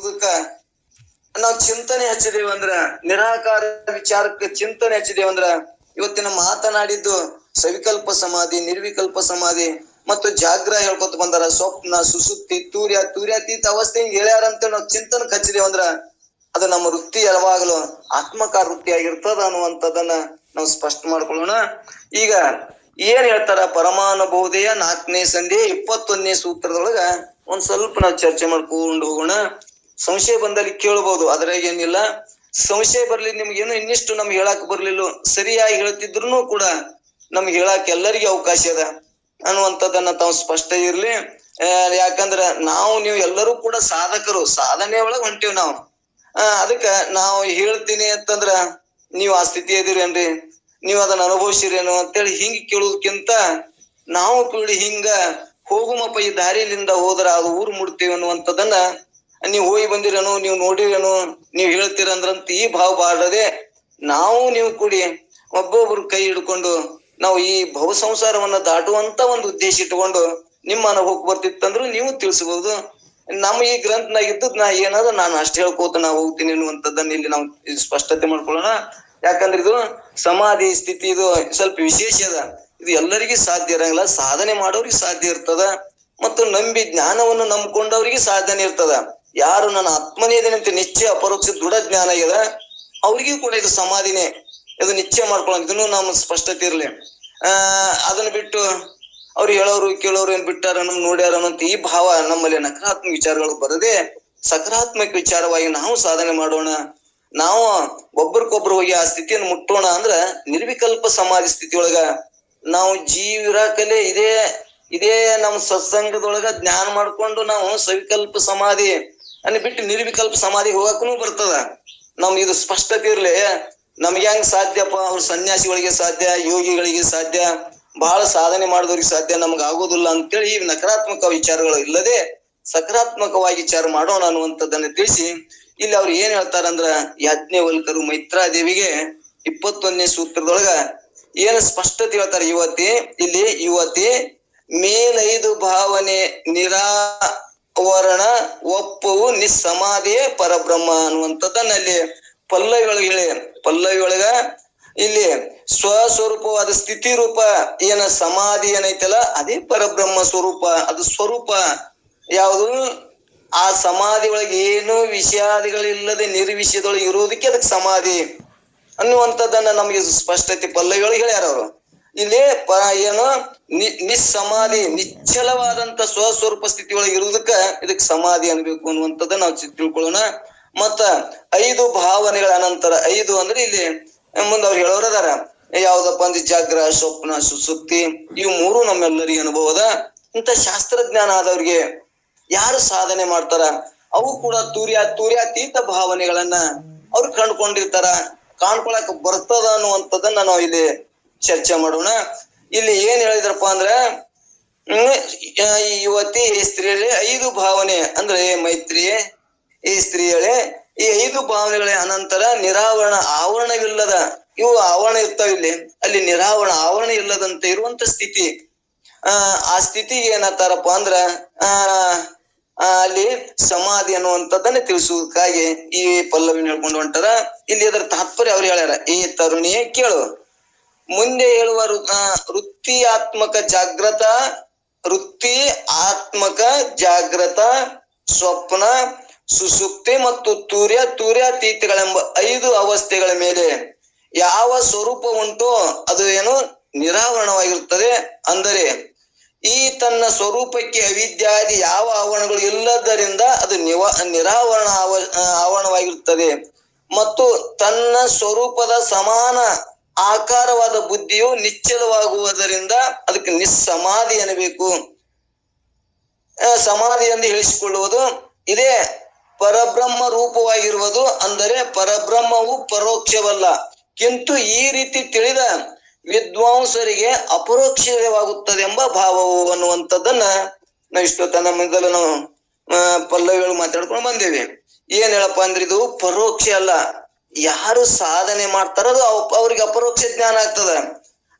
ತಿಳಿಸುವುದಕ್ಕ ನಾವು ಚಿಂತನೆ ಹಚ್ಚಿದೇವಂದ್ರ, ನಿರಾಕಾರ ವಿಚಾರಕ್ಕೆ ಚಿಂತನೆ ಹಚ್ಚಿದೇವಂದ್ರ ಇವತ್ತಿನ ಮಾತನಾಡಿದ್ದು ಸವಿಕಲ್ಪ ಸಮಾಧಿ, ನಿರ್ವಿಕಲ್ಪ ಸಮಾಧಿ ಮತ್ತು ಜಾಗ್ರ ಹೇಳ್ಕೊತ ಬಂದಾರ. ಸ್ವಪ್ನ, ಸುಸುಪ್ತಿ, ತೂರ್ಯಾತೀತ ಅವಸ್ಥೆ ಹಿಂಗ್ ಹೇಳ್ಯಾರಂತ ನಾವು ಚಿಂತನೆ ಹಚ್ಚಿದೇವಂದ್ರ ಅದು ನಮ್ಮ ವೃತ್ತಿ ಯಾವಾಗಲೂ ಆತ್ಮಕಾರ ವೃತ್ತಿ ಆಗಿರ್ತದ ಅನ್ನುವಂಥದ್ದನ್ನ ನಾವು ಸ್ಪಷ್ಟ ಮಾಡ್ಕೊಳ್ಳೋಣ. ಈಗ ಏನ್ ಹೇಳ್ತಾರ ಪರಮಾನುಭೂತಿಯ 4ನೇ ಸಂಧಿ 21ನೇ ಸೂತ್ರದೊಳಗ ಒಂದ್ ಸ್ವಲ್ಪ ನಾವು ಚರ್ಚೆ ಮಾಡ್ಕೊಂಡು ಹೋಗೋಣ. ಸಂಶಯ ಬಂದಲ್ಲಿ ಕೇಳ್ಬೋದು, ಅದ್ರಾಗ ಏನಿಲ್ಲ. ಸಂಶಯ ಬರ್ಲಿ, ನಿಮ್ಗೇನು ಇನ್ನಿಷ್ಟು ನಮ್ಗೆ ಹೇಳಾಕ್ ಬರ್ಲಿಲ್ಲ, ಸರಿಯಾಗಿ ಹೇಳ್ತಿದ್ರು ಕೂಡ ನಮ್ಗೆ ಹೇಳಾಕ್ ಎಲ್ಲರಿಗೂ ಅವಕಾಶ ಅದ ಅನ್ನುವಂಥದ್ದನ್ನ ತಾವು ಸ್ಪಷ್ಟ ಇರ್ಲಿ. ಯಾಕಂದ್ರ ನೀವು ಎಲ್ಲರೂ ಕೂಡ ಸಾಧಕರು, ಸಾಧನೆ ಒಳಗ್ ಹೊಂಟಿವ್ ನಾವು. ಅದಕ್ಕ ನಾವು ಹೇಳ್ತೀನಿ ಅಂತಂದ್ರ ನೀವ್ ಆ ಸ್ಥಿತಿ ಇದೀರೇನ್ರಿ, ನೀವ್ ಅದನ್ನ ಅನುಭವಿಸಿರೇನು ಅಂತೇಳಿ ಹಿಂಗ್ ಕೇಳೋದಕ್ಕಿಂತ ನಾವು ಕೂಡಿ ಹಿಂಗ ಹೋಗುಮಪ್ಪ ಈ ದಾರಿಲಿಂದ ಹೋದ್ರ ಅದು ಊರ್ ಮುಡ್ತೀವಿ ಅನ್ನುವಂಥದ್ದನ್ನ, ನೀವ್ ಹೋಗಿ ಬಂದಿರೇನು, ನೀವ್ ನೋಡಿರೇನು, ನೀವ್ ಹೇಳ್ತೀರಂದ್ರಂತ ಈ ಭಾವ ಬಾಡದೆ ನಾವು ನೀವು ಕೂಡಿ ಒಬ್ಬೊಬ್ರು ಕೈ ಹಿಡ್ಕೊಂಡು ನಾವು ಈ ಭವ ಸಂಸಾರವನ್ನ ದಾಟುವಂತ ಒಂದು ಉದ್ದೇಶ ಇಟ್ಕೊಂಡು ನಿಮ್ಮ ಅನುಭವಕ್ಕೆ ಬರ್ತಿತ್ತಂದ್ರು ನೀವು ತಿಳಿಸಬಹುದು. ನಮ್ಮ ಈ ಗ್ರಂಥನಾಗಿದ್ದದ್ ನಾ ಏನಾದ್ರು ನಾನು ಅಷ್ಟು ಹೇಳ್ಕೋತ ನಾ ಹೋಗ್ತೀನಿ ಅನ್ನುವಂಥದ್ದನ್ನ ಇಲ್ಲಿ ನಾವು ಸ್ಪಷ್ಟತೆ ಮಾಡ್ಕೊಳ್ಳೋಣ. ಯಾಕಂದ್ರೆ ಇದು ಸಮಾಧಿ ಸ್ಥಿತಿ ಇದು ಸ್ವಲ್ಪ ವಿಶೇಷ ಅದ. ಇದು ಎಲ್ಲರಿಗೂ ಸಾಧ್ಯ ಇರಂಗಿಲ್ಲ, ಸಾಧನೆ ಮಾಡೋರಿಗೆ ಸಾಧ್ಯ ಇರ್ತದ, ಮತ್ತು ನಂಬಿ ಜ್ಞಾನವನ್ನು ನಂಬ್ಕೊಂಡವ್ರಿಗೆ ಸಾಧನೆ ಇರ್ತದ. ಯಾರು ನನ್ನ ಆತ್ಮನೇ ಇದೆ ಅಂತ ನಿಶ್ಚಯ ಅಪರೋಕ್ಷ ದೃಢ ಜ್ಞಾನ ಆಗ್ಯದ ಅವ್ರಿಗೂ ಕೂಡ ಇದು ಸಮಾಧಿನೇ, ಇದು ನಿಶ್ಚಯ ಮಾಡ್ಕೊಳ್ಳೋದು. ಇದನ್ನು ನಮ್ಮ ಸ್ಪಷ್ಟತೆ ಇರ್ಲಿ. ಅದನ್ನ ಬಿಟ್ಟು ಅವ್ರು ಹೇಳೋರು ಕೇಳೋರು ಏನ್ ಬಿಟ್ಟಾರ ನೋಡ್ಯಾರ ಅನ್ನೋಂತ ಈ ಭಾವ ನಮ್ಮಲ್ಲಿ ನಕಾರಾತ್ಮಕ ವಿಚಾರಗಳು ಬರದೆ ಸಕಾರಾತ್ಮಕ ವಿಚಾರವಾಗಿ ನಾವು ಸಾಧನೆ ಮಾಡೋಣ. ನಾವು ಒಬ್ರಿಗೊಬ್ರು ಹೋಗಿ ಆ ಸ್ಥಿತಿಯನ್ನು ಮುಟ್ಟೋಣ ಅಂದ್ರ ನಿರ್ವಿಕಲ್ಪ ಸಮಾಧಿ ಸ್ಥಿತಿಯೊಳಗ ನಾವು ಜೀವಿರಾಕಲೆ ಇದೇ ನಮ್ಮ ಸತ್ಸಂಗದೊಳಗ ಜ್ಞಾನ ಮಾಡ್ಕೊಂಡು ನಾವು ಸವಿಕಲ್ಪ ಸಮಾಧಿ ಅನ್ನ ಬಿಟ್ಟು ನಿರ್ವಿಕಲ್ಪ ಸಮಾಧಿ ಹೋಗಕ್ಕೂ ಬರ್ತದ. ನಮ್ಗೆ ಇದು ಸ್ಪಷ್ಟತೆ ಇರ್ಲಿ. ನಮ್ಗೆ ಹೆಂಗ್ ಸಾಧ್ಯಪ್ಪ, ಅವ್ರ ಸನ್ಯಾಸಿಗಳಿಗೆ ಸಾಧ್ಯ, ಯೋಗಿಗಳಿಗೆ ಸಾಧ್ಯ, ಬಹಳ ಸಾಧನೆ ಮಾಡಿದವ್ರಿಗೆ ಸಾಧ್ಯ, ನಮ್ಗೆ ಆಗೋದಿಲ್ಲ ಅಂತೇಳಿ ಈ ನಕಾರಾತ್ಮಕ ವಿಚಾರಗಳು ಇಲ್ಲದೆ ಸಕಾರಾತ್ಮಕವಾಗಿ ವಿಚಾರ ಮಾಡೋಣ ಅನ್ನುವಂಥದ್ದನ್ನ ತಿಳಿಸಿ ಇಲ್ಲಿ ಅವ್ರು ಏನ್ ಹೇಳ್ತಾರಂದ್ರ, ಯಾಜ್ಞವಲ್ಕರು ಮೈತ್ರಾದೇವಿಗೆ 21ನೇ ಸೂತ್ರದೊಳಗ ಏನ್ ಸ್ಪಷ್ಟತೆ ಹೇಳ್ತಾರೆ. ಯುವತಿ ಮೇಲೈದು ಭಾವನೆ ನಿರಾವರಣ ಒಪ್ಪವು ನಿಸ್ಸಮಾಧಿಯೇ ಪರಬ್ರಹ್ಮ ಅನ್ನುವಂಥದ್ದನ್ನ ಅಲ್ಲಿ ಪಲ್ಲವಿ ಒಳಗ ಇಲ್ಲಿ ಸ್ವಸ್ವರೂಪವಾದ ಸ್ಥಿತಿ ರೂಪ ಏನ ಸಮಾಧಿ ಏನೈತಲ್ಲ ಅದೇ ಪರಬ್ರಹ್ಮ ಸ್ವರೂಪ. ಅದು ಸ್ವರೂಪ ಯಾವುದು? ಆ ಸಮಾಧಿ ಒಳಗೆ ಏನು ವಿಷಯಾದಿಗಳಿಲ್ಲದೆ ನಿರ್ವಿಷಯದೊಳಗೆ ಇರೋದಕ್ಕೆ ಅದಕ್ಕೆ ಸಮಾಧಿ ಅನ್ನುವಂಥದ್ದನ್ನ ನಮ್ಗೆ ಸ್ಪಷ್ಟತೆ ಪಲ್ಲವಿ ಒಳಗೆ ಹೇಳ್ಯಾರ ಅವರು. ಇಲ್ಲಿ ಏನು ನಿಸ್ಸಮಾಧಿ ನಿಶ್ಚಲವಾದಂತ ಸ್ವಸ್ವರೂಪ ಸ್ಥಿತಿ ಒಳಗೆ ಇರುವುದಕ್ಕ ಇದಕ್ಕೆ ಸಮಾಧಿ ಅನ್ಬೇಕು ಅನ್ನುವಂಥದ್ದನ್ನ ನಾವು ತಿಳ್ಕೊಳ್ಳೋಣ. ಮತ್ತ 5 ಭಾವನೆಗಳ ಅನಂತರ 5 ಅಂದ್ರೆ ಇಲ್ಲಿ ಮುಂದೆ ಅವ್ರು ಹೇಳೋರು ಅದಾರ. ಯಾವ್ದಪ್ಪ ಅಂದ್ರೆ ಜಾಗ್ರ, ಸ್ವಪ್ನ, ಸುಸುಪ್ತಿ, ಇವು 3 ನಮ್ಮೆಲ್ಲರಿಗೆ ಅನುಭವದ. ಇಂಥ ಶಾಸ್ತ್ರಜ್ಞಾನ ಆದವ್ರಿಗೆ ಯಾರು ಸಾಧನೆ ಮಾಡ್ತಾರ ಅವು ಕೂಡ ತೂರ್ಯಾತೀತ ಭಾವನೆಗಳನ್ನ ಅವ್ರು ಕಂಡುಕೊಂಡಿರ್ತಾರ, ಕಾಣ್ಕೊಳಕ್ ಬರ್ತದ ಅನ್ನುವಂಥದ್ದನ್ನ ನಾವು ಇಲ್ಲಿ ಚರ್ಚೆ ಮಾಡೋಣ. ಇಲ್ಲಿ ಏನ್ ಹೇಳಿದ್ರಪ್ಪ ಅಂದ್ರ ಯುವತಿ ಸ್ತ್ರೀಯರೇ 5 ಭಾವನೆ ಅಂದ್ರೆ ಮೈತ್ರಿಯೇ ಈ ಸ್ತ್ರೀಯಳೆ ಈ 5 ಭಾವನೆಗಳ ಅನಂತರ ನಿರಾವರಣ ಆವರಣವಿಲ್ಲದ ಇವು ಆವರಣ ಇರ್ತಾವ. ಇಲ್ಲಿ ಅಲ್ಲಿ ನಿರಾವರಣ ಆವರಣ ಇಲ್ಲದಂತೆ ಇರುವಂತ ಸ್ಥಿತಿ. ಆ ಸ್ಥಿತಿಗೆ ಏನಂತಾರಪ್ಪ ಅಂದ್ರ ಅಲ್ಲಿ ಸಮಾಧಿ ಅನ್ನುವಂಥದ್ದನ್ನ ತಿಳಿಸುವುದಕ್ಕಾಗಿ ಈ ಪಲ್ಲವಿನ ಹೇಳ್ಕೊಂಡು ಹೊಂಟಾರ. ಇಲ್ಲಿ ಅದರ ತಾತ್ಪರ್ಯ ಅವ್ರು ಹೇಳ್ಯಾರ. ಈ ತರುಣಿಯೇ ಕೇಳು, ಮುಂದೆ ಹೇಳುವ ವೃತ್ತಿ ಆತ್ಮಕ ಜಾಗ್ರತ, ಸ್ವಪ್ನ, ಸುಸುಪ್ತಿ ಮತ್ತು ತೂರ್ಯಾತೀತಗಳೆಂಬ 5 ಅವಸ್ಥೆಗಳ ಮೇಲೆ ಯಾವ ಸ್ವರೂಪ ಉಂಟೋ ಅದು ಏನು ನಿರಾವರಣವಾಗಿರುತ್ತದೆ. ಅಂದರೆ ಈ ತನ್ನ ಸ್ವರೂಪಕ್ಕೆ ಅವಿದ್ಯಾದಿ ಯಾವ ಆವರಣಗಳು ಇಲ್ಲದರಿಂದ ಅದು ನಿರಾವರಣ ಆವರಣವಾಗಿರುತ್ತದೆ. ಮತ್ತು ತನ್ನ ಸ್ವರೂಪದ ಸಮಾನ ಆಕಾರವಾದ ಬುದ್ಧಿಯು ನಿಶ್ಚಲವಾಗುವುದರಿಂದ ಅದಕ್ಕೆ ನಿಸ್ಸಮಾಧಿ ಅನ್ನಬೇಕು. ಸಮಾಧಿ ಎಂದು ಹೇಳಿಸಿಕೊಳ್ಳುವುದು ಇದೇ ಪರಬ್ರಹ್ಮ ರೂಪವಾಗಿರುವುದು. ಅಂದರೆ ಪರಬ್ರಹ್ಮವು ಪರೋಕ್ಷವಲ್ಲ, ಕಿಂತು ಈ ರೀತಿ ತಿಳಿದ ವಿದ್ವಾಂಸರಿಗೆ ಅಪರೋಕ್ಷವಾಗುತ್ತದೆ ಎಂಬ ಭಾವವು ಅನ್ನುವಂಥದ್ದನ್ನ ನಾವು ಇಷ್ಟೊತ್ತನ ಮೊದಲು ನಾವು ಪಲ್ಲವಿಗಳು ಮಾತಾಡ್ಕೊಂಡು ಬಂದೇವೆ. ಏನ್ ಹೇಳಪ್ಪ ಅಂದ್ರೆ ಇದು ಪರೋಕ್ಷ ಅಲ್ಲ. ಯಾರು ಸಾಧನೆ ಮಾಡ್ತಾರ ಅದು ಅವ್ರಿಗೆ ಅಪರೋಕ್ಷ ಜ್ಞಾನ ಆಗ್ತದ.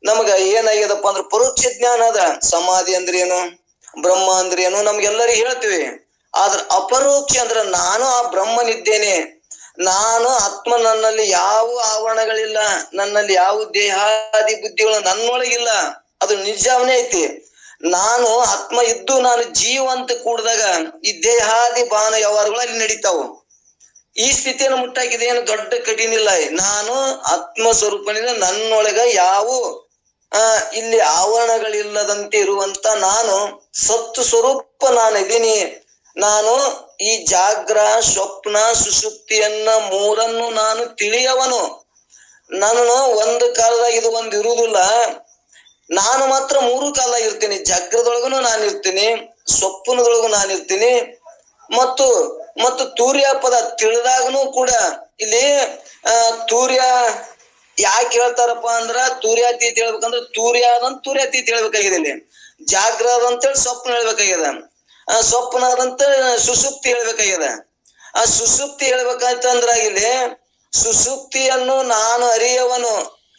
ನಮಗ ಏನಾಗ್ಯದಪ್ಪ ಅಂದ್ರೆ ಪರೋಕ್ಷ ಜ್ಞಾನ ಅದ. ಸಮಾಧಿ ಅಂದ್ರೆ ಏನು, ಬ್ರಹ್ಮ ಅಂದ್ರೆ ಏನು ನಮ್ಗೆಲ್ಲರಿಗೂ ಹೇಳ್ತೀವಿ. ಆದ್ರ ಅಪರೋಕ್ಷ ಅಂದ್ರ ನಾನು ಆ ಬ್ರಹ್ಮನಿದ್ದೇನೆ, ನಾನು ಆತ್ಮ, ನನ್ನಲ್ಲಿ ಯಾವ ಆವರಣಗಳಿಲ್ಲ, ನನ್ನಲ್ಲಿ ಯಾವ ದೇಹಾದಿ ಬುದ್ಧಿಗಳು ನನ್ನೊಳಗಿಲ್ಲ, ಅದು ನಿಜವನೇ ಐತಿ. ನಾನು ಆತ್ಮ ಇದ್ದು ನಾನು ಜೀವ ಅಂತ ಕೂಡಿದಾಗ ಈ ದೇಹಾದಿ ಭಾವನ ವ್ಯವಹಾರಗಳು ಅಲ್ಲಿ ನಡೀತಾವು. ಈ ಸ್ಥಿತಿಯನ್ನು ಮುಟ್ಟಾಕಿದೆ ಏನು ದೊಡ್ಡ ಕಠಿಣ ಇಲ್ಲ. ನಾನು ಆತ್ಮ ಸ್ವರೂಪನಿಂದ ನನ್ನೊಳಗ ಯಾವ ಇಲ್ಲಿ ಆವರಣಗಳಿಲ್ಲದಂತೆ ಇರುವಂತ ನಾನು ಸತ್ತು ಸ್ವರೂಪ ನಾನು ಇದೀನಿ. ನಾನು ಈ ಜಾಗ್ರ, ಸ್ವಪ್ನ, ಸುಷುಪ್ತಿಯನ್ನ ಮೂರನ್ನು ನಾನು ತಿಳಿಯವನು. ನಾನು ಒಂದು ಕಾಲದಾಗ ಇದು ಒಂದು ಇರುವುದಿಲ್ಲ, ನಾನು ಮಾತ್ರ ಮೂರು ಕಾಲ ಇರ್ತೀನಿ. ಜಾಗ್ರದೊಳಗನು ನಾನು ಇರ್ತೀನಿ, ಸ್ವಪ್ನದೊಳಗು ನಾನು ಇರ್ತೀನಿ, ಮತ್ತು ತೂರ್ಯ ಪದ ತಿಳಿದಾಗನು ಕೂಡ ಇಲ್ಲಿ ತೂರ್ಯ ಯಾಕೆ ಹೇಳ್ತಾರಪ್ಪ ಅಂದ್ರ ತೂರ್ಯಾತೀತ ಹೇಳ್ಬೇಕಂದ್ರ ತೂರ್ಯಾತೀತ ಹೇಳ್ಬೇಕಾಗಿದೆ. ಇಲ್ಲಿ ಜಾಗ್ರದ ಅಂತೇಳಿ ಸ್ವಪ್ನ ಹೇಳ್ಬೇಕಾಗ್ಯದ, ಸ್ವಪ್ನ ಅದಂತ ಸುಷುಪ್ತಿ ಹೇಳ್ಬೇಕಾಗ್ಯದ. ಆ ಸುಷುಪ್ತಿ ಹೇಳ್ಬೇಕಂತಂದ್ರ ಇಲ್ಲಿ ಸುಷುಪ್ತಿಯನ್ನು ನಾನು ಅರಿಯವನು.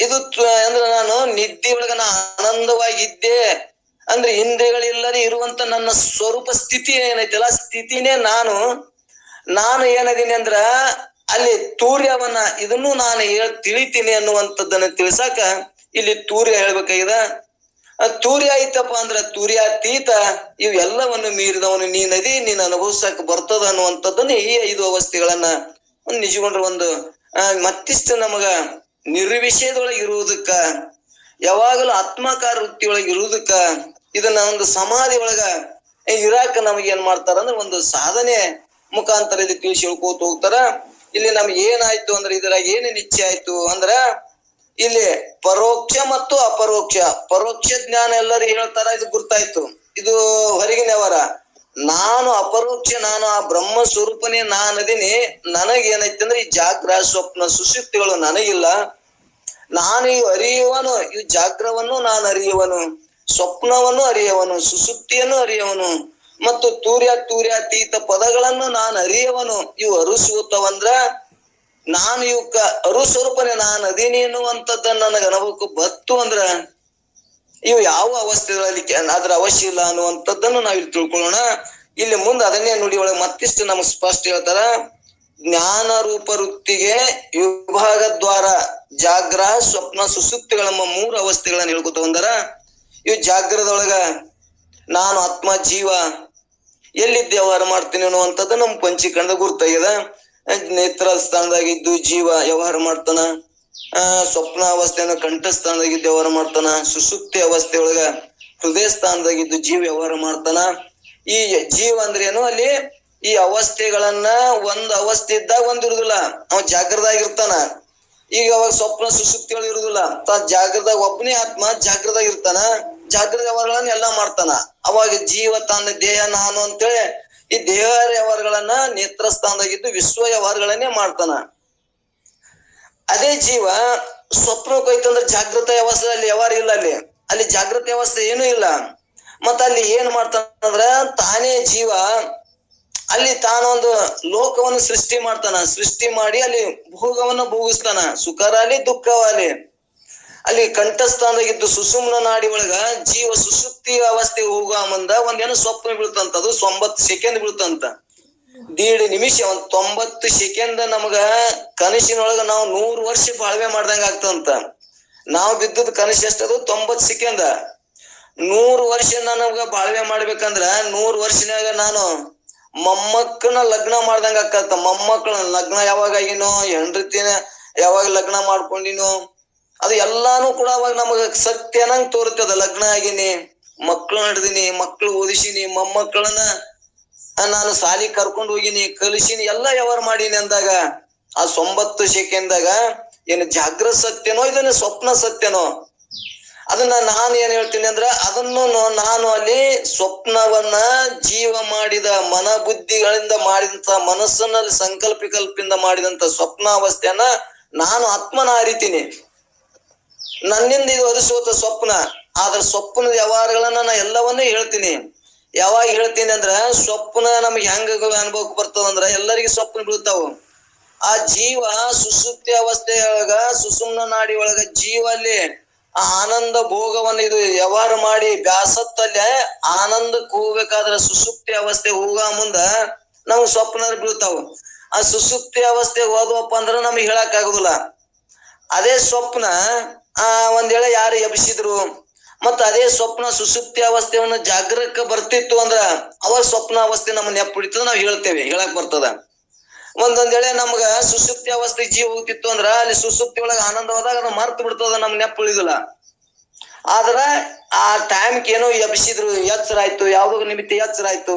ಇದು ಅಂದ್ರೆ ನಾನು ನಿದ್ದೆ ಒಳಗ ಆನಂದವಾಗಿದ್ದೆ ಅಂದ್ರೆ ಇಂದ್ರಿಯಗಳಿಲ್ಲದೆ ಇರುವಂತ ನನ್ನ ಸ್ವರೂಪ ಸ್ಥಿತಿ ಏನೈತಲ್ಲ, ಸ್ಥಿತಿನೇ ನಾನು ಏನದೀನಿ ಅಂದ್ರ ಅಲ್ಲಿ ತೂರ್ಯವನ್ನ ಇದನ್ನು ನಾನು ತಿಳಿತೀನಿ ಅನ್ನುವಂಥದ್ದನ್ನ ತಿಳ್ಸಾಕ ಇಲ್ಲಿ ತೂರ್ಯ ಹೇಳ್ಬೇಕಾಗಿದೆ. ತೂರ್ಯ ಐತಪ್ಪ ಅಂದ್ರ ತೂರ್ಯಾತೀತ, ಇವೆಲ್ಲವನ್ನು ಮೀರಿದವನು ನೀನದಿ, ನೀನ್ ಅನುಭವಿಸಕ್ ಬರ್ತದ ಅನ್ನುವಂಥದ್ದನ್ನ ಈ 5 ಅವಸ್ಥೆಗಳನ್ನ ನಿಜಗೊಂಡ್ರ ಒಂದು ಮತ್ತಿಷ್ಟು ನಮಗ ನಿರ್ವಿಷಯದೊಳಗೆ ಇರುವುದಕ್ಕ, ಯಾವಾಗಲೂ ಆತ್ಮಕಾರ ವೃತ್ತಿ ಒಳಗೆ ಇರುವುದಕ್ಕ, ಇದನ್ನ ಒಂದು ಸಮಾಧಿ ಒಳಗ ಇರಾಕ ನಮಗೆ ಏನ್ ಮಾಡ್ತಾರ ಅಂದ್ರೆ ಒಂದು ಸಾಧನೆ ಮುಖಾಂತರ ಇಲ್ಲಿ ತಿಳಿಸಿ ಹೇಳ್ಕೋತ ಹೋಗ್ತಾರ. ಇಲ್ಲಿ ನಮ್ಗೆ ಏನಾಯ್ತು ಅಂದ್ರೆ ಇದ್ರಾಗ ಏನು ನಿಶ್ಚಯ ಆಯ್ತು ಅಂದ್ರ ಇಲ್ಲಿ ಪರೋಕ್ಷ ಮತ್ತು ಅಪರೋಕ್ಷ. ಪರೋಕ್ಷ ಜ್ಞಾನ ಎಲ್ಲರೂ ಹೇಳ್ತಾರ, ಇದು ಗುರ್ತಾಯ್ತು, ಇದು ಹೊರಗಿನ ವ್ಯವಹಾರ. ನಾನು ಅಪರೋಕ್ಷ, ನಾನು ಆ ಬ್ರಹ್ಮ ಸ್ವರೂಪನೇ ನಾನದೀನಿ. ನನಗೇನೈತೆ ಅಂದ್ರೆ ಈ ಜಾಗ್ರ, ಸ್ವಪ್ನ, ಸುಷುಪ್ತಿಗಳು ನನಗಿಲ್ಲ. ನಾನು ಈ ಅರಿಯುವನು, ಈ ಜಾಗ್ರವನ್ನು ನಾನು ಅರಿಯುವನು, ಸ್ವಪ್ನವನ್ನು ಅರಿಯವನು, ಸುಷುಪ್ತಿಯನ್ನು ಅರಿಯವನು, ಮತ್ತು ತೂರ್ಯಾತೀತ ಪದಗಳನ್ನು ನಾನು ಅರಿಯವನು. ಇವು ಅರುಸೂತವಂದ್ರ ನಾನು ಇವಕ್ಕ ಅರುಸ್ವರೂಪನೇ ನಾನು ಅದೀನಿ ಎನ್ನುವಂಥದ್ದನ್ನ ನನಗೆ ಅನುಭವಕ್ಕೆ ಬತ್ತು ಅಂದ್ರ ಇವು ಯಾವ ಅವಸ್ಥೆಗಳಲ್ಲಿ ಅದ್ರ ಅವಶ್ಯ ಇಲ್ಲ ಅನ್ನುವಂಥದ್ದನ್ನು ನಾವಿಲ್ಲಿ ತಿಳ್ಕೊಳ್ಳೋಣ. ಇಲ್ಲಿ ಮುಂದೆ ಅದನ್ನೇ ನುಡಿ ಒಳಗೆ ಮತ್ತಿಷ್ಟು ನಮಗ್ ಸ್ಪಷ್ಟ ಹೇಳ್ತಾರ. ಜ್ಞಾನ ರೂಪ ವೃತ್ತಿಗೆ ವಿಭಾಗ ದ್ವಾರ ಜಾಗ್ರ, ಸ್ವಪ್ನ, ಸುಷುಪ್ತಿಗಳೆಂಬ 3 ಅವಸ್ಥೆಗಳನ್ನ ಹೇಳ್ಕೊತ ಬಂದಾರ. ಇವು ಜಾಗ್ರದೊಳಗ ನಾನು ಆತ್ಮ ಜೀವ ಎಲ್ಲಿದ್ದ ವ್ಯವಹಾರ ಮಾಡ್ತೀನಿ ಅನ್ನುವಂಥದ್ದು ನಮ್ ಪಂಚೀಕರಣದ ಗುರ್ತಾಗ್ಯದ. ನೇತ್ರ ಸ್ಥಾನದಾಗಿದ್ದು ಜೀವ ವ್ಯವಹಾರ ಮಾಡ್ತಾನ, ಸ್ವಪ್ನ ಅವಸ್ಥೆಯನ್ನು ಕಂಠಸ್ಥಾನದಾಗಿದ್ದು ವ್ಯವಹಾರ ಮಾಡ್ತಾನ, ಸುಷುಪ್ತಿ ಅವಸ್ಥೆ ಒಳಗ ಹೃದಯ ಸ್ಥಾನದಾಗಿದ್ದು ಜೀವ ವ್ಯವಹಾರ ಮಾಡ್ತಾನ. ಈ ಜೀವ ಅಂದ್ರೆ ಏನು, ಅಲ್ಲಿ ಈ ಅವಸ್ಥೆಗಳನ್ನ ಒಂದು ಅವಸ್ಥೆ ಇದ್ದಾಗ ಒಂದಿರುದಿಲ್ಲ, ಅವ ಜಾಗ್ರದಾಗಿರ್ತಾನ. ಈಗ ಅವಾಗ ಸ್ವಪ್ನ ಸುಷುಪ್ತಿಗಳು ಇರುದಿಲ್ಲ, ಜಾಗ್ರದಾಗ ಒಬ್ಬನೇ ಆತ್ಮ ಜಾಗ್ರದಾಗ ಇರ್ತಾನ, ಜಾಗ್ರದ ವ್ಯವಹಾರಗಳನ್ನ ಎಲ್ಲಾ ಮಾಡ್ತಾನ. ಅವಾಗ ಜೀವ ತನ್ನ ದೇಹ ನಾನು ಅಂತೇಳಿ ಈ ದೇಹ ವ್ಯವಹಾರಗಳನ್ನ ನೇತ್ರ ಸ್ಥಾನದಾಗಿದ್ದು ವಿಶ್ವ ವ್ಯವಹಾರಗಳನ್ನೇ ಮಾಡ್ತಾನ. ಅದೇ ಜೀವ ಸ್ವಪ್ನಕ್ಕೆ ಹೋಯ್ತಂದ್ರೆ ಜಾಗೃತ ಅವಸ್ಥೆ ಅಲ್ಲಿ ವ್ಯವಹಾರ ಇಲ್ಲ, ಅಲ್ಲಿ ಜಾಗೃತ ಅವಸ್ಥೆ ಏನೂ ಇಲ್ಲ. ಮತ್ತ ಅಲ್ಲಿ ಏನ್ ಮಾಡ್ತಾನಂದ್ರ ತಾನೇ ಜೀವ ಅಲ್ಲಿ ತಾನೊಂದು ಲೋಕವನ್ನು ಸೃಷ್ಟಿ ಮಾಡ್ತಾನ. ಸೃಷ್ಟಿ ಮಾಡಿ ಅಲ್ಲಿ ಭೋಗವನ್ನ ಭೋಗಿಸ್ತಾನ, ಸುಖರಾಲಿ ದುಃಖವಾಲಿ. ಅಲ್ಲಿ ಕಂಠಸ್ಥಾನದಾಗಿದ್ದು ಸುಷುಮ್ನ ನಾಡಿ ಒಳಗ ಜೀವ ಸುಷುಪ್ತಿ ಅವಸ್ಥೆಗೆ ಹೋಗುವ ಮುಂದ ಒಂದೇನೋ ಸ್ವಪ್ನ ಬೀಳ್ತಂತ, ಅದು 90 ಸೆಕೆಂಡ್ ಬೀಳ್ತಂತ. 1.5 ನಿಮಿಷ, 90 ಸೆಕೆಂಡ್ ನಮಗ ಕನಸಿನೊಳಗ ನಾವು 100 ವರ್ಷ ಬಾಳ್ವೆ ಮಾಡ್ದಂಗ ಆಗ್ತಂತ. ನಾವು ಬಿದ್ದದ ಕನಸು ಎಷ್ಟದು 90 ಸೆಕೆಂಡ್. 100 ವರ್ಷ ನನಗ ಬಾಳ್ವೆ ಮಾಡ್ಬೇಕಂದ್ರ 100 ವರ್ಷನಾಗ ನಾನು ಮೊಮ್ಮಕ್ಕಳನ್ನ ಲಗ್ನ ಮಾಡ್ದಂಗ ಆಕತ್ತ. ಮೊಮ್ಮಕ್ಕಳನ್ನ ಲಗ್ನ ಯಾವಾಗ ಆಗಿನೋ, ಹೆಂಡತಿನ ಯಾವಾಗ ಲಗ್ನ ಮಾಡ್ಕೊಂಡಿನೋ, ಅದು ಎಲ್ಲಾನು ಕೂಡ ಅವಾಗ ನಮಗ ಸತ್ಯ ಅನ್ನಂಗ್ ತೋರ್ತದ. ಲಗ್ನ ಆಗಿನಿ, ಮಕ್ಳು ನಡೆದಿನಿ, ಮಕ್ಳು ಓದಿಸಿನಿ, ಮೊಮ್ಮಕ್ಕಳನ್ನ ನಾನು ಸಾಲಿ ಕರ್ಕೊಂಡು ಹೋಗಿನಿ, ಕಲಿಸಿನಿ, ಎಲ್ಲಾ ವ್ಯವಹಾರ ಮಾಡೀನಿ ಅಂದಾಗ ಆ 90 ಸೆಕೆಂಡ್ದಾಗ ಏನು ಜಾಗೃತ ಸತ್ಯನೋ ಇದನ್ನ ಸ್ವಪ್ನ ಸತ್ಯನೋ, ಅದನ್ನ ನಾನು ಏನ್ ಹೇಳ್ತೀನಿ ಅಂದ್ರ ಅದನ್ನು ನಾನು ಅಲ್ಲಿ ಸ್ವಪ್ನವನ್ನ ಜೀವ ಮಾಡಿದ ಮನ ಬುದ್ಧಿಗಳಿಂದ ಮಾಡಿದಂತ ಮನಸ್ಸನ್ನಲ್ಲಿ ಸಂಕಲ್ಪಿಕಲ್ಪಿಂದ ಮಾಡಿದಂತ ಸ್ವಪ್ನಾವಸ್ಥೆಯನ್ನ ನಾನು ಆತ್ಮನ ಅರಿತೀನಿ. ನನ್ನಿಂದ ಇದು ಅರಿಸೋತ ಸ್ವಪ್ನ. ಆದ್ರ ಸ್ವಪ್ನದ ವ್ಯವಹಾರಗಳನ್ನ ನಾ ಎಲ್ಲವನ್ನೂ ಹೇಳ್ತೀನಿ. ಯಾವಾಗ ಹೇಳ್ತೀನಿ ಅಂದ್ರ ಸ್ವಪ್ನ ನಮ್ಗೆ ಹೆಂಗ ಅನುಭವಕ್ಕೆ ಬರ್ತದಂದ್ರ ಎಲ್ಲರಿಗೂ ಸ್ವಪ್ನ ಬೀಳ್ತಾವ. ಆ ಜೀವ ಸುಷುಪ್ತಿ ಅವಸ್ಥೆಯೊಳಗ ಸುಷುಮ್ನ ನಾಡಿ ಒಳಗ ಜೀವ ಅಲ್ಲಿ ಆ ಆನಂದ ಭೋಗವನ್ನು ಇದು ವ್ಯವಹಾರ ಮಾಡಿ ಬ್ಯಾಸತ್ತಲ್ಲೇ ಆನಂದಕ್ಕೆ ಹೋಗ್ಬೇಕಾದ್ರೆ ಸುಸುಪ್ತಿ ಅವಸ್ಥೆ ಹೋಗ ಮುಂದ ನಾವು ಸ್ವಪ್ನ ಬೀಳ್ತಾವ. ಆ ಸುಸುಪ್ತಿ ಅವಸ್ಥೆ ಹೋದ್ವಪ್ಪ ಅಂದ್ರೆ ನಮ್ಗೆ ಹೇಳಕ್ ಆಗುದಿಲ್ಲ. ಅದೇ ಸ್ವಪ್ನ ಒಂದ್ ವೇಳೆ ಯಾರು ಎಬ್ಸಿದ್ರು ಮತ್ತ ಅದೇ ಸ್ವಪ್ನ ಸುಸುಪ್ತಿ ಅವಸ್ಥೆಯನ್ನು ಜಾಗರಕ್ಕೆ ಬರ್ತಿತ್ತು ಅಂದ್ರ ಅವಾಗ ಸ್ವಪ್ನ ಅವಸ್ಥೆ ನಮ್ಮ ನೆಪ್ ಹಿಡಿತದ, ನಾವ್ ಹೇಳ್ತೇವೆ, ಹೇಳಕ್ ಬರ್ತದ. ಒಂದೊಂದ್ ವೇಳೆ ನಮ್ಗ ಸುಸುಪ್ತಿ ಅವಸ್ಥೆ ಜೀವ ಹೋಗ್ತಿತ್ತು ಅಂದ್ರ ಅಲ್ಲಿ ಸುಸುಪ್ತಿ ಒಳಗ ಆನಂದ ಹೋದಾಗ ಅದು ಮರ್ತು ಬಿಡ್ತದ, ನಮ್ ನೆಪ್ ಉಳಿದಿಲ್ಲ. ಆದ್ರ ಆ ಟೈಮ್ಗೆ ಏನೋ ಎಬ್ಸಿದ್ರು, ಎಚ್ಚರ ಆಯ್ತು, ಯಾವ್ದೋ ನಿಮಿತ್ತ ಎಚ್ಚರ ಆಯ್ತು,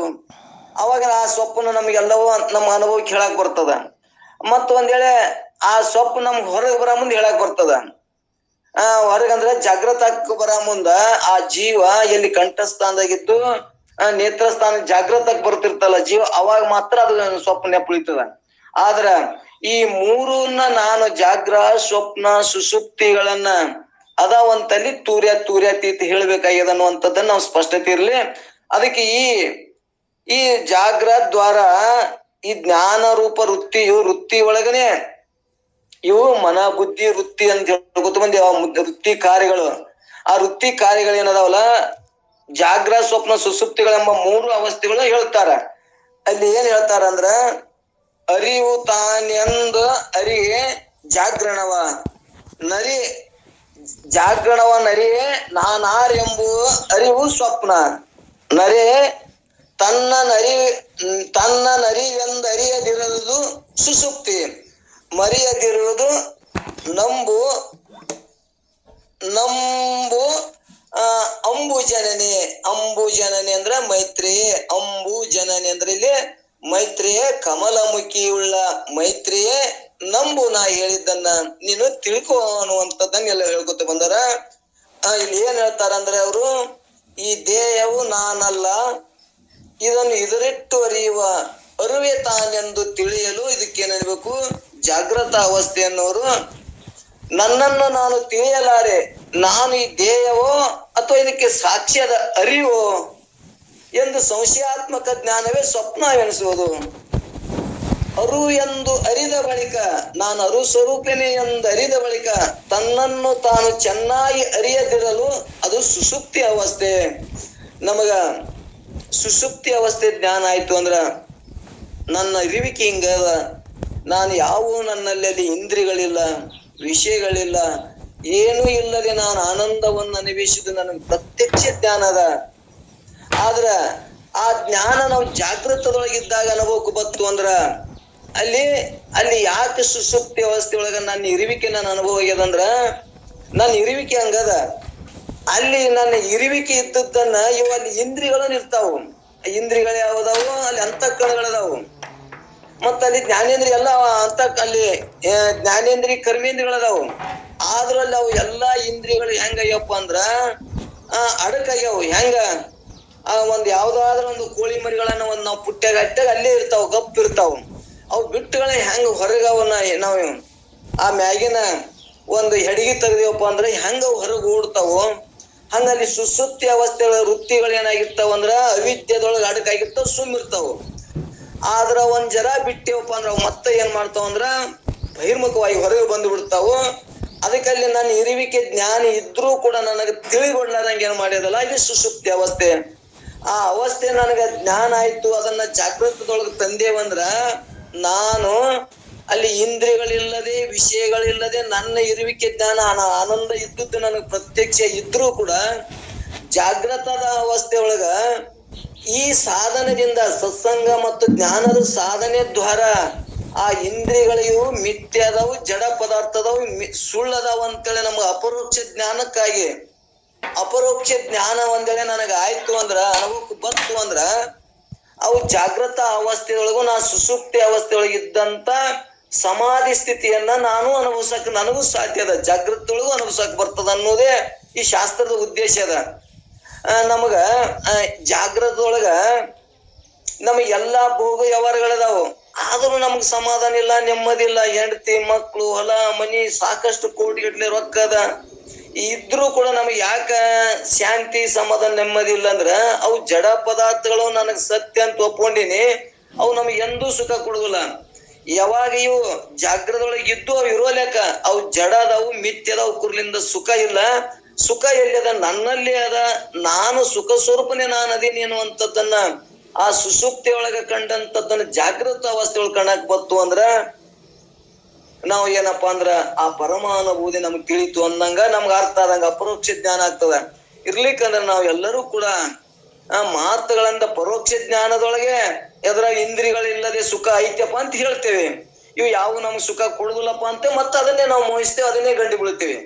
ಅವಾಗ ಆ ಸ್ವಪ್ನ ನಮ್ಗೆಲ್ಲವೂ ನಮ್ಮ ಅನುಭವಕ್ಕೆ ಹೇಳಕ್ ಬರ್ತದ. ಮತ್ತ ಒಂದ್ ವೇಳೆ ಆ ಸ್ವಪ್ನ ನಮ್ಗೆ ಹೊರಗೆ ಬರ ಮುಂದೆ ಹೇಳಕ್ ಬರ್ತದ. ಹೊರಗಂದ್ರೆ ಜಾಗೃತಕ್ಕೆ ಬರ ಮುಂದ ಆ ಜೀವ ಎಲ್ಲಿ ಕಂಠಸ್ಥಾನದಾಗಿತ್ತು ನೇತ್ರಸ್ಥಾನ ಜಾಗೃತಕ್ಕೆ ಬರ್ತಿರ್ತಲ್ಲ ಜೀವ, ಅವಾಗ ಮಾತ್ರ ಅದು ಸ್ವಪ್ನ ನೆಪ್ಪುಳಿತದ. ಆದ್ರ ಈ ಮೂರನ್ನ ನಾನು ಜಾಗ್ರ ಸ್ವಪ್ನ ಸುಸುಪ್ತಿಗಳನ್ನ ಅದಾವಂತಲ್ಲಿ ತೂರ್ಯಾತೀತ ಹೇಳ್ಬೇಕಾಗ್ಯದ ಅನ್ನುವಂಥದ್ದನ್ನ ನಾವು ಸ್ಪಷ್ಟತೆ ಇರ್ಲಿ. ಅದಕ್ಕೆ ಈ ಜಾಗ್ರ ದ್ವಾರ ಈ ಜ್ಞಾನ ರೂಪ ವೃತ್ತಿ ಒಳಗನೆ ಇವು ಮನ ಬುದ್ಧಿ ವೃತ್ತಿ ಅಂತ ಹೇಳ್ಕೊತ ಬಂದಿ. ವೃತ್ತಿ ಕಾರ್ಯಗಳು, ಆ ವೃತ್ತಿ ಕಾರ್ಯಗಳು ಏನದಾವಲ್ಲ ಜಾಗ್ರ ಸ್ವಪ್ನ ಸುಸುಪ್ತಿಗಳೆಂಬ ಮೂರು ಅವಸ್ಥೆಗಳು ಹೇಳ್ತಾರ. ಅಲ್ಲಿ ಏನ್ ಹೇಳ್ತಾರ ಅಂದ್ರ ಅರಿವು ತಾನೆಂದ ಅರಿಯೇ ಜಾಗ್ರಣವ ನರಿಯೇ ನಾನಾರೆಂಬುವ ಅರಿವು ಸ್ವಪ್ನ. ನರೇ ತನ್ನ ನರಿವೆಂದರಿಯದಿರುವುದು ಸುಸುಪ್ತಿ, ಮರೆಯದಿರುವುದು ನಂಬು ಅಂಬು ಜನನಿ ಅಂದ್ರ ಮೈತ್ರಿಯೇ. ಅಂಬು ಜನನಿ ಅಂದ್ರೆ ಇಲ್ಲಿ ಮೈತ್ರಿಯೇ, ಕಮಲಮುಖಿಯುಳ್ಳ ಮೈತ್ರಿಯೇ, ನಂಬು ನಾ ಹೇಳಿದ್ದನ್ನ ನೀನು ತಿಳ್ಕೊ ಅನ್ನುವಂಥದ್ದನ್ನ ಎಲ್ಲ ಹೇಳ್ಕೊತ ಬಂದಾರ. ಇಲ್ಲಿ ಏನ್ ಹೇಳ್ತಾರ ಅಂದ್ರೆ ಅವರು, ಈ ದೇಹವು ನಾನಲ್ಲ, ಇದನ್ನು ಇದರಿಟ್ಟು ಅರಿಯುವ ಅರುವೆ ತಾನೆಂದು ತಿಳಿಯಲು ಇದಕ್ಕೇನಿರ್ಬೇಕು ಜಾಗೃತ ಅವಸ್ಥೆ ಅನ್ನೋರು. ನನ್ನನ್ನು ನಾನು ತಿಳಿಯಲಾರೆ, ನಾನು ಈ ದೇಹವೋ ಅಥವಾ ಇದಕ್ಕೆ ಸಾಕ್ಷ್ಯದ ಅರಿವೋ ಎಂದು ಸಂಶಯಾತ್ಮಕ ಜ್ಞಾನವೇ ಸ್ವಪ್ನ ಎನಿಸುವುದು. ಅರು ಎಂದು ಅರಿದ ಬಳಿಕ, ನಾನು ಅರು ಸ್ವರೂಪನೇ ಎಂದು ಅರಿದ ಬಳಿಕ ತನ್ನನ್ನು ತಾನು ಚೆನ್ನಾಗಿ ಅರಿಯದಿರಲು ಅದು ಸುಷುಪ್ತಿ ಅವಸ್ಥೆ. ನಮಗ ಸುಷುಪ್ತಿ ಅವಸ್ಥೆ ಜ್ಞಾನ ಆಯ್ತು ಅಂದ್ರ ನನ್ನ ಇರುವಿಕೆ ಹಿಂಗದ, ನಾನು ಯಾವ ನನ್ನಲ್ಲಿ ಇಂದ್ರಿಯಗಳಿಲ್ಲ, ವಿಷಯಗಳಿಲ್ಲ, ಏನೂ ಇಲ್ಲದೆ ನಾನು ಆನಂದವನ್ನು ಅನ್ವೇಷಿಸಿದ ನನಗೆ ಪ್ರತ್ಯಕ್ಷ ಜ್ಞಾನ ಅದ. ಆದ್ರ ಆ ಜ್ಞಾನ ನಾವು ಜಾಗೃತದೊಳಗಿದ್ದಾಗ ಅನುಭವಕ್ಕೆ ಬತ್ತು ಅಂದ್ರ ಅಲ್ಲಿ ಯಾಕೆ ಸುಷುಪ್ತಿ ಅವಸ್ಥೆ ಒಳಗ ನನ್ನ ಇರುವಿಕೆ ನನ್ನ ಅನುಭವ ಆಗ್ಯದಂದ್ರ ನನ್ನ ಇರುವಿಕೆ ಹಂಗದ. ಅಲ್ಲಿ ನನ್ನ ಇರುವಿಕೆ ಇದ್ದದ್ದನ್ನ ಇವು ಅಲ್ಲಿ ಇಂದ್ರಿಯಗಳನ್ನ ಇರ್ತಾವು. ಇಂದ್ರಿಯಗಳು ಯಾವ್ದಾವು, ಅಲ್ಲಿ ಅಂತಃಕರಣಗಳದಾವು. ಮತ್ತ ಅಲ್ಲಿ ಜ್ಞಾನೇಂದ್ರಿಯ ಎಲ್ಲ ಅಲ್ಲಿ ಜ್ಞಾನೇಂದ್ರಿಯ ಕರ್ಮೇಂದ್ರಿಯಗಳದಾವು. ಆದ್ರಲ್ಲಿ ಅವು ಎಲ್ಲಾ ಇಂದ್ರಿಯಗಳು ಹೆಂಗಯ್ಯಪ್ಪ ಅಂದ್ರ ಅಡಕಾಗ್ಯಾವು. ಹೆಂಗ ಒಂದ್ ಯಾವ್ದಾದ್ರ ಒಂದು ಕೋಳಿ ಮರಿಗಳನ್ನ ಒಂದ್ ನಾವು ಪುಟ್ಟ್ಯಾಗ ಅಟ್ಟಾಗ ಅಲ್ಲೇ ಇರ್ತಾವ, ಗಪ್ ಇರ್ತಾವ. ಅವು ಬಿಟ್ಟುಗಳ ಹೆಂಗ ಹೊರಗವನ್ನ ನಾವು ಆ ಮ್ಯಾಗಿನ ಒಂದು ಹೆಡಿಗೆ ತೆಗ್ದೇವಪ್ಪ ಅಂದ್ರೆ ಹೆಂಗ ಅವು ಹೊರಗೆ ಓಡ್ತಾವು. ಹಂಗಲ್ಲಿ ಸುಸುಪ್ತಿ ಅವಸ್ಥೆ ವೃತ್ತಿಗಳು ಏನಾಗಿರ್ತಾವ ಅಂದ್ರ ಅವಿದ್ಯದೊಳಗ ಅಡಕಾಗಿರ್ತಾವ, ಸುಮ್ಮಿರ್ತಾವ. ಆದ್ರ ಒಂದ್ ಜರ ಬಿಟ್ಟೇವಪ್ಪ ಅಂದ್ರ ಅವ್ ಮತ್ತೆ ಏನ್ ಮಾಡ್ತಾವ ಅಂದ್ರ ಬಹಿರ್ಮುಖವಾಗಿ ಹೊರಗೆ ಬಂದು ಬಿಡ್ತಾವು. ಅದಕ್ಕಲ್ಲಿ ನನ್ನ ಇರುವಿಕೆ ಜ್ಞಾನ ಇದ್ರೂ ಕೂಡ ನನಗೆ ತಿಳಿಗೊಡ್ಲಾರಂಗ ಏನ್ ಮಾಡ್ಯದಲ್ಲ, ಇದು ಸುಷುಪ್ತಿ ಅವಸ್ಥೆ. ಆ ಅವಸ್ಥೆ ನನಗ ಜ್ಞಾನ ಆಯ್ತು, ಅದನ್ನ ಜಾಗೃತದೊಳಗೆ ತಂದೇವಂದ್ರ ನಾನು ಅಲ್ಲಿ ಇಂದ್ರಿಯಗಳಿಲ್ಲದೆ ವಿಷಯಗಳಿಲ್ಲದೆ ನನ್ನ ಇರುವಿಕೆ ಜ್ಞಾನ ಆನಂದ ಇದ್ದದ್ದು ನನಗೆ ಪ್ರತ್ಯಕ್ಷ ಇದ್ರೂ ಕೂಡ ಜಾಗೃತದ ಅವಸ್ಥೆ ಒಳಗ ಈ ಸಾಧನದಿಂದ ಸತ್ಸಂಗ ಮತ್ತು ಜ್ಞಾನದ ಸಾಧನೆ ದ್ವಾರ ಆ ಇಂದ್ರಿಯಗಳಿವು ಮಿಥ್ಯ ಅದಾವು, ಜಡ ಪದಾರ್ಥದವು ಸುಳ್ಳದಾವ ಅಂತೇಳಿ ನಮ್ಗೆ ಅಪರೋಕ್ಷ ಜ್ಞಾನಕ್ಕಾಗಿ ಅಪರೋಕ್ಷ ಜ್ಞಾನ ಒಂದೇಳೆ ನನಗ ಆಯ್ತು ಅಂದ್ರ ಅನುಭವಕ್ಕೆ ಬಂತು ಅಂದ್ರ ಅವು ಜಾಗೃತ ಅವಸ್ಥೆಯೊಳಗೂ ನಾ ಸುಸುಪ್ತಿ ಅವಸ್ಥೆಯೊಳಗಿದ್ದಂತ ಸಮಾಧಿ ಸ್ಥಿತಿಯನ್ನ ನಾನು ಅನುಭವಿಸಕ್ ನನಗೂ ಸಾಧ್ಯ ಅದ, ಜಾಗೃತೊಳಗೂ ಅನುಭವಿಸಕ್ ಬರ್ತದ ಅನ್ನೋದೇ ಈ ಶಾಸ್ತ್ರದ ಉದ್ದೇಶ ಅದ. ನಮಗ ಜಾಗೃತದೊಳಗ ನಮಗ್ ಎಲ್ಲಾ ಭೋಗ ವ್ಯವಹಾರಗಳದಾವು, ಆದ್ರೂ ನಮಗ್ ಸಮಾಧಾನ ಇಲ್ಲ, ನೆಮ್ಮದಿ ಇಲ್ಲ. ಹೆಂಡತಿ ಮಕ್ಳು ಹೊಲ ಮನಿ ಸಾಕಷ್ಟು ಕೋಟಿಗಟ್ಲೆ ರೊಕ್ಕ ಅದ, ಇದ್ರೂ ಕೂಡ ನಮಗ್ ಯಾಕ ಶಾಂತಿ ಸಮಾಧಾನ ನೆಮ್ಮದಿ ಇಲ್ಲ ಅಂದ್ರ ಅವು ಜಡ ಪದಾರ್ಥಗಳು ನನಗ್ ಸತ್ಯ ಅಂತ ಒಪ್ಕೊಂಡಿನಿ, ಅವು ನಮಗ್ ಎಂದೂ ಸುಖ ಕೊಡುದಿಲ್ಲ. ಯಾವಾಗ ಇವು ಜಾಗೃತದೊಳಗೆ ಇದ್ದು ಅವು ಇರೋ ಲೆಕ್ಕ ಅವು ಜಡ ಅದಾವು, ಮಿಥ್ಯದಾವು, ಕುರ್ಲಿಂದ ಸುಖ ಇಲ್ಲ. ಸುಖ ಎಲ್ಲಿದ? ನನ್ನಲ್ಲಿ ಅದ. ನಾನು ಸುಖ ಸ್ವರೂಪನೇ ನಾನು ಅದೀನಿ ಅನ್ನುವಂಥದ್ದನ್ನ ಆ ಸುಷುಪ್ತಿ ಒಳಗ ಕಂಡಂತದ್ದನ್ನ ಜಾಗೃತ ಅವಸ್ಥೆ ಒಳಗೆ ಕಾಣಕ್ ಬತ್ತು ಅಂದ್ರ ನಾವು ಏನಪ್ಪಾ ಅಂದ್ರ ಆ ಪರಮಾನುಭೂತಿ ನಮ್ಗೆ ತಿಳಿತು ಅಂದಂಗ ನಮ್ಗ ಅರ್ಥ ಆದಂಗ ಅಪರೋಕ್ಷ ಜ್ಞಾನ ಆಗ್ತದ. ಇರ್ಲಿಕ್ಕಂದ್ರ ನಾವ್ ಎಲ್ಲರೂ ಕೂಡ ಆ ಮಾತುಗಳಿಂದ ಪರೋಕ್ಷ ಜ್ಞಾನದೊಳಗೆ ಎದ್ರಾಗ ಇಂದ್ರಿಯಗಳಿಲ್ಲದೆ ಸುಖ ಐತ್ಯಪ್ಪ ಅಂತ ಹೇಳ್ತೇವೆ. ಇವು ಯಾವ ನಮ್ಗೆ ಸುಖ ಕೊಡುದಿಲ್ಲಪ್ಪ ಅಂತ ಮತ್ತೆ ಅದನ್ನೇ ನಾವು ಮೋಹಿಸ್ತೇವೆ, ಅದನ್ನೇ ಗಂಡಿ ಬೀಳ್ತೇವೆ.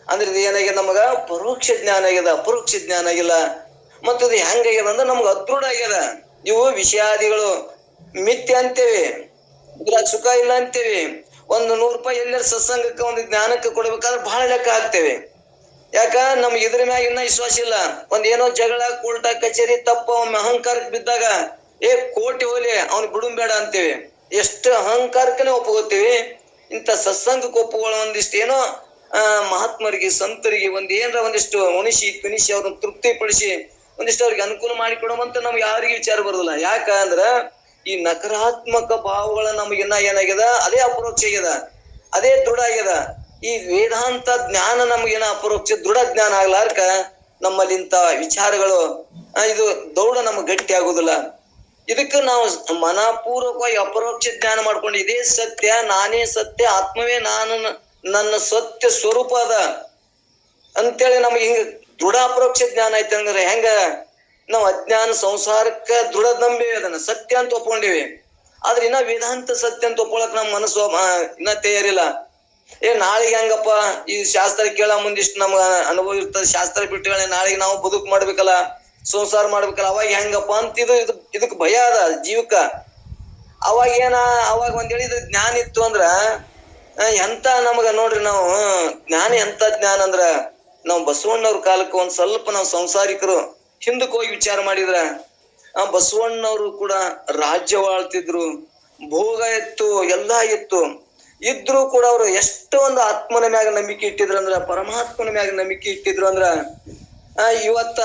ಅಂದ್ರೆ ಇದು ಏನಾಗ್ಯದ? ನಮಗ ಪರೋಕ್ಷ ಜ್ಞಾನ ಆಗ್ಯದ, ಅಪರೋಕ್ಷ ಜ್ಞಾನ ಆಗಿಲ್ಲ. ಮತ್ತದು ಹೆಂಗಾಗ್ಯದ ಅಂದ್ರೆ ನಮ್ಗೆ ಅದೃಢ ಆಗ್ಯದ. ಇವು ವಿಷಯಾದಿಗಳು ಮಿಥ್ಯ ಅಂತೇವೆ, ಇದ್ರಾಗ ಸುಖ ಇಲ್ಲ ಅಂತೇವಿ. ಒಂದು 100 ರೂಪಾಯಿ ಎಲ್ಲರ ಸತ್ಸಂಗಕ್ಕೆ ಒಂದು ಜ್ಞಾನಕ್ಕೆ ಕೊಡ್ಬೇಕಾದ್ರೆ ಬಹಳ ಲೆಕ್ಕ ಹಾಕ್ತೇವೆ. ಯಾಕ? ನಮ್ಗೆ ಇದ್ರ ಮ್ಯಾಗ ಇನ್ನ ವಿಶ್ವಾಸ ಇಲ್ಲ. ಏನೋ ಜಗಳ, ಕೋರ್ಟ ಕಚೇರಿ ತಪ್ಪ ಒಮ್ಮೆ ಅಹಂಕಾರಕ್ಕೆ ಬಿದ್ದಾಗ ಕೋಟಿ ಹೋಲಿ ಅವ್ನು ಬಿಡುಂಬೇಡ ಅಂತೇವೆ. ಎಷ್ಟು ಅಹಂಕಾರಕ್ಕನೆ ಒಪ್ಪಗೋತೀವಿ. ಇಂಥ ಸತ್ಸಂಗಕ್ಕೆ ಒಪ್ಪುಗಳ ಒಂದಿಷ್ಟು ಏನೋ ಮಹಾತ್ಮರಿಗೆ, ಸಂತರಿಗೆ ಒಂದಿಷ್ಟು ಉಣಿಸಿ ಕುಣಿಸಿ ಅವ್ರನ್ನ ತೃಪ್ತಿಪಡಿಸಿ ಒಂದಿಷ್ಟು ಅವ್ರಿಗೆ ಅನುಕೂಲ ಮಾಡಿಕೊಡುವಂತ ನಮ್ಗೆ ಯಾರಿಗೆ ವಿಚಾರ ಬರೋದಿಲ್ಲ. ಯಾಕ ಅಂದ್ರ ಈ ನಕಾರಾತ್ಮಕ ಭಾವಗಳ ನಮಗಿನ್ನ ಏನಾಗ್ಯದ? ಅದೇ ಅಪರೋಕ್ಷ ಆಗ್ಯದ, ಅದೇ ದೃಢ ಆಗ್ಯದ. ಈ ವೇದಾಂತ ಜ್ಞಾನ ನಮಗೇನ ಅಪರೋಕ್ಷ ದೃಢ ಜ್ಞಾನ ಆಗ್ಲಾರ್ಕ ನಮ್ಮಲ್ಲಿ ಇಂಥ ವಿಚಾರಗಳು ಇದು ದೌಡ ನಮಗ್ ಗಟ್ಟಿ ಆಗುದಿಲ್ಲ. ಇದಕ್ಕೆ ನಾವು ಮನಪೂರ್ವಕವಾಗಿ ಅಪರೋಕ್ಷ ಜ್ಞಾನ ಮಾಡ್ಕೊಂಡು ಇದೇ ಸತ್ಯ, ನಾನೇ ಸತ್ಯ, ಆತ್ಮವೇ ನಾನು, ನನ್ನ ಸತ್ಯ ಸ್ವರೂಪ ಅದ ಅಂತೇಳಿ ನಮ್ಗೆ ಹಿಂಗ ದೃಢ ಅಪರೋಕ್ಷ ಜ್ಞಾನ ಐತೆ ಅಂದ್ರೆ ಹೆಂಗ? ನಾವು ಅಜ್ಞಾನ ಸಂಸಾರಕ್ಕ ದೃಢ ನಂಬಿ ಅದನ್ನ ಸತ್ಯ ಅಂತ ಒಪ್ಕೊಂಡಿವಿ. ಆದ್ರೆ ಇನ್ನ ವೇದಾಂತ ಸತ್ಯ ಅಂತ ಒಪ್ಕೊಳಕ್ ನಮ್ ಮನಸ್ಸು ಇನ್ನ ತಯಾರಿಲ್ಲ. ನಾಳೆಗೆ ಹೆಂಗಪ್ಪ ಈ ಶಾಸ್ತ್ರ ಕೇಳ ಮುಂದಿಷ್ಟು ನಮ್ಗ ಅನುಭವ ಇರ್ತದೆ, ಶಾಸ್ತ್ರ ಬಿಟ್ಟುಗಳೇ ನಾಳೆಗೆ ನಾವು ಬದುಕು ಮಾಡ್ಬೇಕಲ್ಲ, ಸಂಸಾರ ಮಾಡ್ಬೇಕಲ್ಲ, ಅವಾಗ ಹೆಂಗಪ್ಪ ಅಂತ ಇದಕ್ ಭಯ ಅದ ಜೀವಕ್ಕ. ಅವಾಗ ಒಂದ್ ಇದು ಜ್ಞಾನ ಇತ್ತು ಅಂದ್ರ ಎಂತ ನಮಗ ನೋಡ್ರಿ, ನಾವು ಜ್ಞಾನ ಎಂತ ಜ್ಞಾನ ಅಂದ್ರ ನಾವು ಬಸವಣ್ಣವ್ರ ಕಾಲಕ್ಕೆ ಒಂದ್ ಸ್ವಲ್ಪ ನಾವು ಸಂಸಾರಿಕರು ಹಿಂದಕ್ಕೆ ಹೋಗಿ ವಿಚಾರ ಮಾಡಿದ್ರ ಆ ಬಸವಣ್ಣವ್ರು ಕೂಡ ರಾಜ್ಯವಾಳ್ತಿದ್ರು, ಭೋಗ ಇತ್ತು, ಎಲ್ಲಾ ಇತ್ತು. ಇದ್ರು ಕೂಡ ಅವ್ರು ಎಷ್ಟೊಂದು ಆತ್ಮನ ಮ್ಯಾಗ ನಂಬಿಕೆ ಇಟ್ಟಿದ್ರು ಅಂದ್ರ, ಪರಮಾತ್ಮನ ಮ್ಯಾಗ ನಂಬಿಕೆ ಇಟ್ಟಿದ್ರು ಅಂದ್ರ ಇವತ್ತ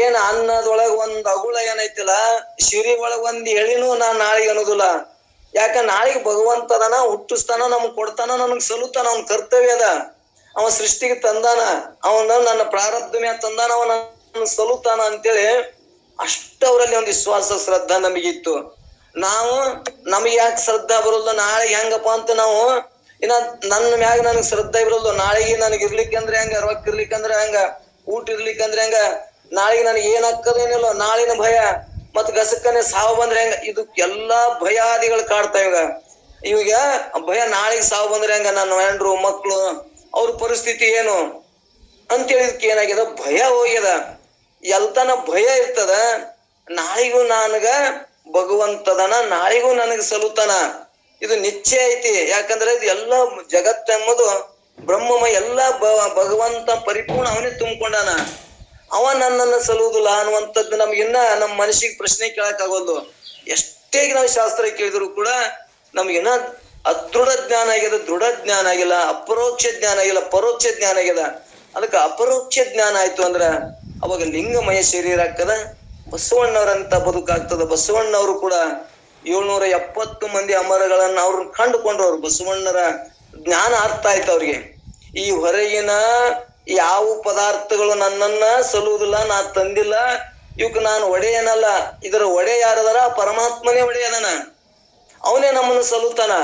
ಏನ್ ಅನ್ನದೊಳಗ ಒಂದ್ ಅಗುಳ ಏನೈತಿಲ್ಲ, ಶಿರಿ ಒಳಗ ಒಂದ್ ಎಳಿನೂ ನಾನ್ ನಾಳೆಗೆ ಅನ್ನೋದಿಲ್ಲ. ಯಾಕ? ನಾಳೆಗೆ ಭಗವಂತದನ ಹುಟ್ಟಿಸ್ತಾನ, ನಮ್ಗ್ ಕೊಡ್ತಾನ, ನನ್ಗ್ ಸಲುತಾನ, ಅವನ್ ಕರ್ತವ್ಯ ಅದ. ಅವ ಸೃಷ್ಟಿಗೆ ತಂದಾನ, ಅವನ ನನ್ನ ಪ್ರಾರಬ್ಧ ಮ್ಯಾಗ ತಂದಾನ, ಅವನ ಸಲುತಾನ ಅಂತೇಳಿ ಅಷ್ಟವರಲ್ಲಿ ಒಂದು ವಿಶ್ವಾಸ, ಶ್ರದ್ಧಾ ನಮಗಿತ್ತು. ನಮಗೆ ಯಾಕೆ ಶ್ರದ್ಧಾ ಬರೋಲ್ಲ? ನಾಳೆಗೆ ಹೆಂಗಪ್ಪ ಅಂತ ನಾವು ಇನ್ನ ನನ್ನ ಮ್ಯಾಗ ನನಗ್ ಶ್ರದ್ಧಾ ಇರೋಲ್ಲ. ನಾಳೆಗೆ ನನಗ್ ಇರ್ಲಿಕ್ಕಂದ್ರೆ ಹೆಂಗ, ರೊಕ್ಕ ಇರ್ಲಿಕ್ಕಂದ್ರೆ ಹೆಂಗ, ಊಟ ಇರ್ಲಿಕ್ಕಂದ್ರೆ ಹೆಂಗ, ನಾಳೆಗೆ ನನಗೆ ಏನ್ ಹಾಕದೇನಿಲ್ಲ, ನಾಳಿನ ಭಯ, ಮತ್ ಗಸಕ್ಕನೆ ಸಾವು ಬಂದ್ರೆ ಹೆಂಗ, ಇದು ಎಲ್ಲಾ ಭಯಾದಿಗಳು ಕಾಡ್ತಾವ. ಇವಾಗ ಭಯ, ನಾಳೆಗೆ ಸಾವು ಬಂದ್ರೆ ಹೆಂಗ, ನನ್ನ ಹೆಂಡ್ರು ಮಕ್ಳು ಅವ್ರ ಪರಿಸ್ಥಿತಿ ಏನು ಅಂತೇಳಿದಕ್ಕೆ ಏನಾಗ್ಯದ? ಭಯ ಹೋಗ್ಯದ. ಎಲ್ತನ ಭಯ ಇರ್ತದ. ನಾಳಿಗೂ ನನಗ ಭಗವಂತದನ, ನಾಳಿಗೂ ನನಗ್ ಸಲುತಾನ, ಇದು ನಿಶ್ಚಯ ಐತಿ. ಯಾಕಂದ್ರೆ ಇದು ಎಲ್ಲ ಜಗತ್ತೆಂಬುದು ಬ್ರಹ್ಮಮಯ, ಎಲ್ಲ ಭಗವಂತ ಪರಿಪೂರ್ಣ, ಅವನೇ ತುಂಬಿಕೊಂಡಾನ, ಅವ ನನ್ನನ್ನು ಸಲುವುದಿಲ್ಲ ಅನ್ನುವಂಥದ್ದು ನಮ್ಗಿನ್ನ ನಮ್ಮ ಮನಸ್ಸಿಗೆ ಪ್ರಶ್ನೆ ಕೇಳಕ್ ಆಗೋದು. ಎಷ್ಟೇ ನಾವು ಶಾಸ್ತ್ರ ಕೇಳಿದ್ರು ಕೂಡ ನಮ್ಗಿನ್ನ ಅದೃಢ ಜ್ಞಾನ ಆಗ್ಯದ, ದೃಢ ಜ್ಞಾನ ಆಗಿಲ್ಲ, ಅಪರೋಕ್ಷ ಜ್ಞಾನ ಆಗಿಲ್ಲ, ಪರೋಕ್ಷ ಜ್ಞಾನ ಆಗ್ಯದ. ಅದಕ್ಕೆ ಅಪರೋಕ್ಷ ಜ್ಞಾನ ಆಯ್ತು ಅಂದ್ರ ಅವಾಗ ಲಿಂಗಮಯ ಶರೀರ ಆಗ್ತದ, ಬಸವಣ್ಣವ್ರಂತ ಬದುಕಾಗ್ತದ. ಬಸವಣ್ಣವರು ಕೂಡ 770 ಮಂದಿ ಅಮರಗಳನ್ನ ಅವ್ರನ್ನ ಕಂಡುಕೊಂಡ್ರು. ಅವ್ರು ಬಸವಣ್ಣರ ಜ್ಞಾನ ಅರ್ಥ ಆಯ್ತು ಅವ್ರಿಗೆ. ಈ ಹೊರಗಿನ ಯಾವ ಪದಾರ್ಥಗಳು ನನ್ನನ್ನ ಸಲ್ಲುವುದಿಲ್ಲ, ನಾ ತಂದಿಲ್ಲ, ಇವಕ್ ನಾನು ಒಡೆಯನಲ್ಲ, ಇದರ ಒಡೆ ಯಾರದಾರ? ಪರಮಾತ್ಮನೇ ಒಡೆಯದನ, ಅವನೇ ನಮ್ಮನ್ನು ಸಲ್ಲುತ್ತಾನ.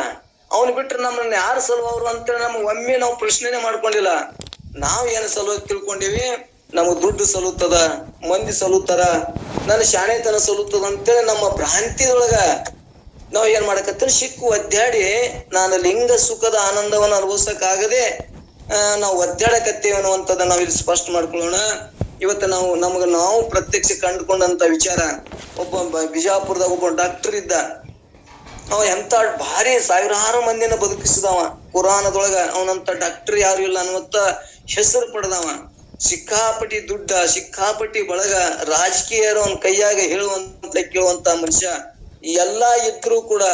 ಅವನ್ ಬಿಟ್ರೆ ನಮ್ಮನ್ನ ಯಾರು ಸಲ್ಲುವವ್ರು ಅಂತೇಳಿ ನಮ್ಗೆ ಒಮ್ಮೆ ನಾವು ಪ್ರಶ್ನೆನೆ ಮಾಡ್ಕೊಂಡಿಲ್ಲ. ನಾವ್ ಏನ್ ಸಲುವ ತಿಳ್ಕೊಂಡಿವಿ? ನಮಗ್ ದುಡ್ಡು ಸಲ್ಲುತ್ತದ, ಮಂದಿ ಸಲ್ಲುತ್ತಾರ, ನನ್ನ ಶಾಣೆತನ ಸಲ್ಲುತ್ತದ ಅಂತೇಳಿ ನಮ್ಮ ಭ್ರಾಂತಿದೊಳಗ ನಾವ್ ಏನ್ ಮಾಡಕತ್ತೀವಿ? ಸಿಕ್ಕು ಒದ್ದಾಡಿ ನಾನು ಲಿಂಗ ಸುಖದ ಆನಂದವನ್ನು ಅನುಭವಿಸಕ್ಕಾಗದೆ ನಾವು ಒದ್ದಾಡಕತ್ತೇವೆ ಅನ್ನುವಂಥದ್ದು ನಾವ್ ಇಲ್ಲಿ ಸ್ಪಷ್ಟ ಮಾಡ್ಕೊಳ್ಳೋಣ. ಇವತ್ತು ನಾವು ಪ್ರತ್ಯಕ್ಷ ಕಂಡುಕೊಂಡಂತ ವಿಚಾರ. ಒಬ್ಬ ಬಿಜಾಪುರದಾಗ ಒಬ್ಬ ಡಾಕ್ಟರ್ ಇದ್ದ. ಅವ ಎಂತ ಭಾರಿ ಸಾವಿರಾರು ಮಂದಿನ ಬದುಕಿಸಿದವ. ಪುರಾಣದೊಳಗ ಅವನಂತ ಡಾಕ್ಟರ್ ಯಾರು ಇಲ್ಲ ಅನ್ನುವಂತ ಹೆಸರು ಪಡೆದವ. ಸಿಕ್ಕಾಪಟ್ಟಿ ದುಡ್ಡ, ಸಿಕ್ಕಾಪಟ್ಟಿ ಬಳಗ, ರಾಜಕೀಯರು ಅವನ ಕೈಯಾಗ ಹೇಳುವಂತ ಕೇಳುವಂತ ಮನುಷ್ಯ ಎಲ್ಲಾ ಇದ್ರು ಕೂಡ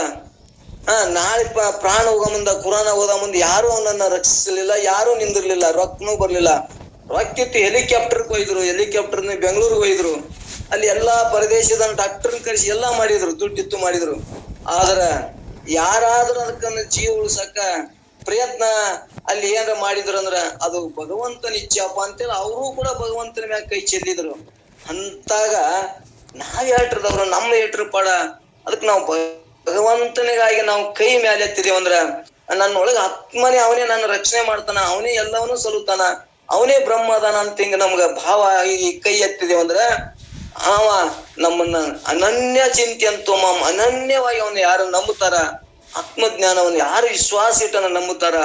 ನಾಳೆ ಪ್ರಾಣ ಹೋಗೋ ಮುಂದ, ಕುರಾನ ಓದೋ ಮುಂದೆ ಯಾರು ಅವನನ್ನ ರಕ್ಷಿಸಲಿಲ್ಲ, ಯಾರು ನಿಂದಿರ್ಲಿಲ್ಲ, ರೊಕ್ಕನೂ ಬರ್ಲಿಲ್ಲ. ರೊಕ್ಕಿತ್ತು ಹೆಲಿಕಾಪ್ಟರ್ಗೆ ಒಯ್ದ್ರು, ಹೆಲಿಕಾಪ್ಟರ್ನ ಬೆಂಗಳೂರಿಗೆ ಒಯ್ದ್ರು. ಅಲ್ಲಿ ಎಲ್ಲಾ ಪ್ರದೇಶದ ಡಾಕ್ಟರ್ನ ಕರೆಸಿ ಎಲ್ಲಾ ಮಾಡಿದ್ರು, ದುಡ್ಡಿತ್ತು ಮಾಡಿದ್ರು. ಆದ್ರ ಯಾರಾದ್ರೂ ಅದಕ್ಕನ್ನ ಜೀವ ಉಳ್ಸಕ್ಕ ಪ್ರಯತ್ನ ಅಲ್ಲಿ ಏನಾರ ಮಾಡಿದ್ರು ಅಂದ್ರ ಅದು ಭಗವಂತನ ಇಚ್ಛೆಪ್ಪ ಅಂತೇಳಿ ಅವರು ಕೂಡ ಭಗವಂತನ ಮ್ಯಾಗ ಕೈ ಚೆಲ್ಲಿದ್ರು. ಅಂತಾಗ ನಾವ್ ಹೇಳ್ತಿರ್ದವ್ರು ನಮ್ಮ ಏಟ್ರ ಪಾಡ. ಅದಕ್ ನಾವು ಭಗವಂತನಿಗಾಗಿ ನಾವು ಕೈ ಮ್ಯಾಲೆ ಎತ್ತಿದೇವಂದ್ರ ನನ್ನೊಳಗ ಆತ್ಮನೇ ಅವನೇ ನನ್ನ ರಕ್ಷಣೆ ಮಾಡ್ತಾನ, ಅವನೇ ಎಲ್ಲವನ್ನೂ ಸಲುತಾನ, ಅವನೇ ಬ್ರಹ್ಮ ಅದಾನ ಅಂತ ಹಿಂಗ ನಮ್ಗ ಭಾವ ಈ ಕೈ ಎತ್ತಿದೇವಂದ್ರ ಅವ ನಮ್ಮನ್ನ ಅನನ್ಯ ಚಿಂತ್ಯಂತೋ ಮಾಂ, ಅನನ್ಯವಾಗಿ ಅವನ್ನ ಯಾರು ನಂಬುತ್ತಾರ, ಆತ್ಮಜ್ಞಾನವನ್ನು ಯಾರು ವಿಶ್ವಾಸ ಇಟ್ಟನ ನಂಬುತ್ತಾರ,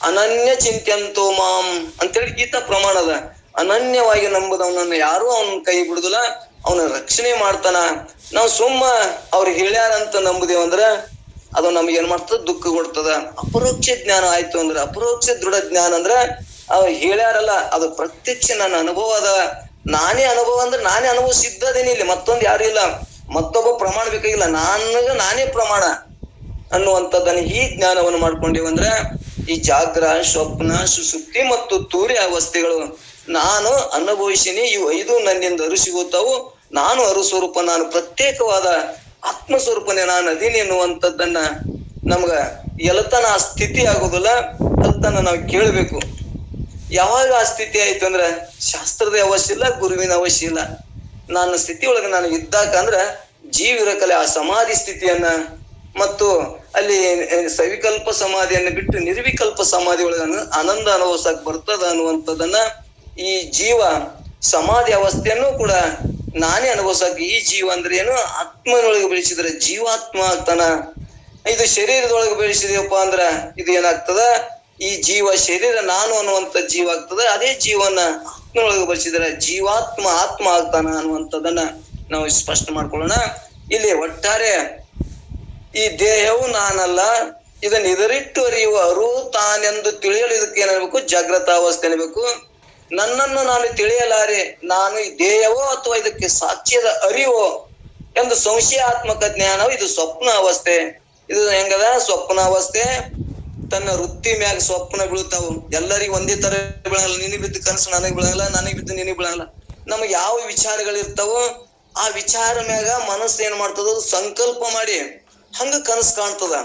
ಅನನ್ಯ ಚಿಂತ್ಯಂತೋ ಮಾಂ ಅಂತೇಳಿ ಗೀತಾ ಪ್ರಮಾಣದ ಅನನ್ಯವಾಗಿ ನಂಬುದವನನ್ನ ಯಾರು ಅವನ ಕೈ ಬಿಡುದಿಲ್ಲ, ಅವನ ರಕ್ಷಣೆ ಮಾಡ್ತಾನ. ನಾವು ಸುಮ್ಮ ಅವ್ರು ಹೇಳ್ಯಾರಂತ ನಂಬುದೇವಂದ್ರ ಅದು ನಮ್ಗೆ ಏನ್ ಮಾಡ್ತದ, ದುಃಖ ಕೊಡ್ತದ. ಅಪರೋಕ್ಷ ಜ್ಞಾನ ಆಯ್ತು ಅಂದ್ರ, ಅಪರೋಕ್ಷ ದೃಢ ಜ್ಞಾನ ಅಂದ್ರ ಅವ್ರು ಹೇಳ್ಯಾರಲ್ಲ ಅದು ಪ್ರತ್ಯಕ್ಷ ನನ್ನ ಅನುಭವ ಅದ. ನಾನೇ ಅನುಭವ ಅಂದ್ರೆ ನಾನೇ ಅನುಭವ ಸಿದ್ಧದೇನಿ, ಇಲ್ಲಿ ಮತ್ತೊಂದು ಯಾರು ಇಲ್ಲ, ಮತ್ತೊಬ್ಬ ಪ್ರಮಾಣ ಬೇಕಾಗಿಲ್ಲ, ನಾನೇ ಪ್ರಮಾಣ ಅನ್ನುವಂಥದ್ದನ್ನ ಈ ಜ್ಞಾನವನ್ನು ಮಾಡ್ಕೊಂಡಿವಂದ್ರ ಈ ಜಾಗ್ರ, ಸ್ವಪ್ನ, ಸುಸುಪ್ತಿ ಮತ್ತು ತೂರ್ಯ ಅವಸ್ಥೆಗಳು ನಾನು ಅನುಭವಿಸಿನಿ, ಇವು 5 ನನ್ನಿಂದ ಅರಿಸಿಗುತ್ತಾವು. ನಾನು ಅರುಸ್ವರೂಪ, ನಾನು ಪ್ರತ್ಯೇಕವಾದ ಆತ್ಮಸ್ವರೂಪನೇ ನಾನು ಅದೀನಿ ಎನ್ನುವಂಥದ್ದನ್ನ ನಮ್ಗ ಎಲ್ತನ ಆ ಸ್ಥಿತಿ ಆಗೋದಿಲ್ಲ, ಅಲ್ತನ ನಾವು ಕೇಳ್ಬೇಕು. ಯಾವಾಗ ಆ ಸ್ಥಿತಿ ಆಯ್ತು ಅಂದ್ರ ಶಾಸ್ತ್ರದ ಅವಶ್ಯ ಇಲ್ಲ, ಗುರುವಿನ ಅವಶ್ಯ ಇಲ್ಲ. ನನ್ನ ಸ್ಥಿತಿ ಒಳಗ ನಾನು ಇದ್ದಾಗ ಅಂದ್ರ ಜೀವಿರಕಲೆ ಆ ಸಮಾಧಿ ಸ್ಥಿತಿಯನ್ನ ಮತ್ತು ಅಲ್ಲಿ ಸವಿಕಲ್ಪ ಸಮಾಧಿಯನ್ನ ಬಿಟ್ಟು ನಿರ್ವಿಕಲ್ಪ ಸಮಾಧಿ ಒಳಗ ಆನಂದ ಅನುಭವಿಸಕ್ ಬರ್ತದ ಅನ್ನುವಂಥದ್ದನ್ನ ಈ ಜೀವ ಸಮಾಧಿ ಅವಸ್ಥೆಯನ್ನು ಕೂಡ ನಾನೇ ಅನುಭವಿಸಕ್. ಈ ಜೀವ ಅಂದ್ರೆ ಏನು, ಆತ್ಮನೊಳಗೆ ಬೆಳೆಸಿದ್ರೆ ಜೀವಾತ್ಮ ಆಗ್ತಾನ. ಇದು ಶರೀರದೊಳಗೆ ಬೆಳೆಸಿದೆಯಪ್ಪ ಅಂದ್ರ ಇದು ಏನಾಗ್ತದ, ಈ ಜೀವ ಶರೀರ ನಾನು ಅನ್ನುವಂತ ಜೀವ ಆಗ್ತದ. ಅದೇ ಜೀವನ ಆತ್ಮನೊಳಗೆ ಬೆಳೆಸಿದ್ರೆ ಜೀವಾತ್ಮ ಆತ್ಮ ಆಗ್ತಾನ ಅನ್ನುವಂಥದ್ದನ್ನ ನಾವು ಸ್ಪಷ್ಟ ಮಾಡ್ಕೊಳ್ಳೋಣ. ಇಲ್ಲಿ ಒಟ್ಟಾರೆ ಈ ದೇಹವು ನಾನಲ್ಲ, ಇದನ್ನ ಇದರಿಟ್ಟು ಅರಿಯುವ ಅರು ತಾನೆಂದು ತಿಳಿಯಲು ಇದಕ್ಕೆ ಏನಾಗಬೇಕು, ಜಾಗೃತಾವಸ್ಥೆ ಅನ್ಬೇಕು. ನನ್ನನ್ನು ನಾನು ತಿಳಿಯಲಾರೆ, ನಾನು ಈ ದೇಹವೋ ಅಥವಾ ಇದಕ್ಕೆ ಸಾಕ್ಷ್ಯದ ಅರಿವೋ ಎಂದು ಸಂಶಯಾತ್ಮಕ ಜ್ಞಾನವು ಇದು ಸ್ವಪ್ನ ಅವಸ್ಥೆ. ಇದು ಹೆಂಗದ, ಸ್ವಪ್ನ ಅವಸ್ಥೆ. ತನ್ನ ವೃತ್ತಿ ಮ್ಯಾಗ ಸ್ವಪ್ನ ಬೀಳ್ತಾವು. ಎಲ್ಲರಿಗೂ ಒಂದೇ ತರ ಬೀಳಲ್ಲ. ನಿನಗೆ ಬಿದ್ದು ಕನಸು ನನಗ್ ಬೀಳಲ್ಲ, ನನಗ್ ಬಿದ್ದು ನಿನಗ್ ಬೀಳಲ್ಲ. ನಮ್ಗೆ ಯಾವ ವಿಚಾರಗಳಿರ್ತಾವೋ ಆ ವಿಚಾರ ಮ್ಯಾಗ ಮನಸ್ಸು ಏನ್ ಮಾಡ್ತದ, ಸಂಕಲ್ಪ ಮಾಡಿ ಹಂಗ ಕನಸು ಕಾಣ್ತದ.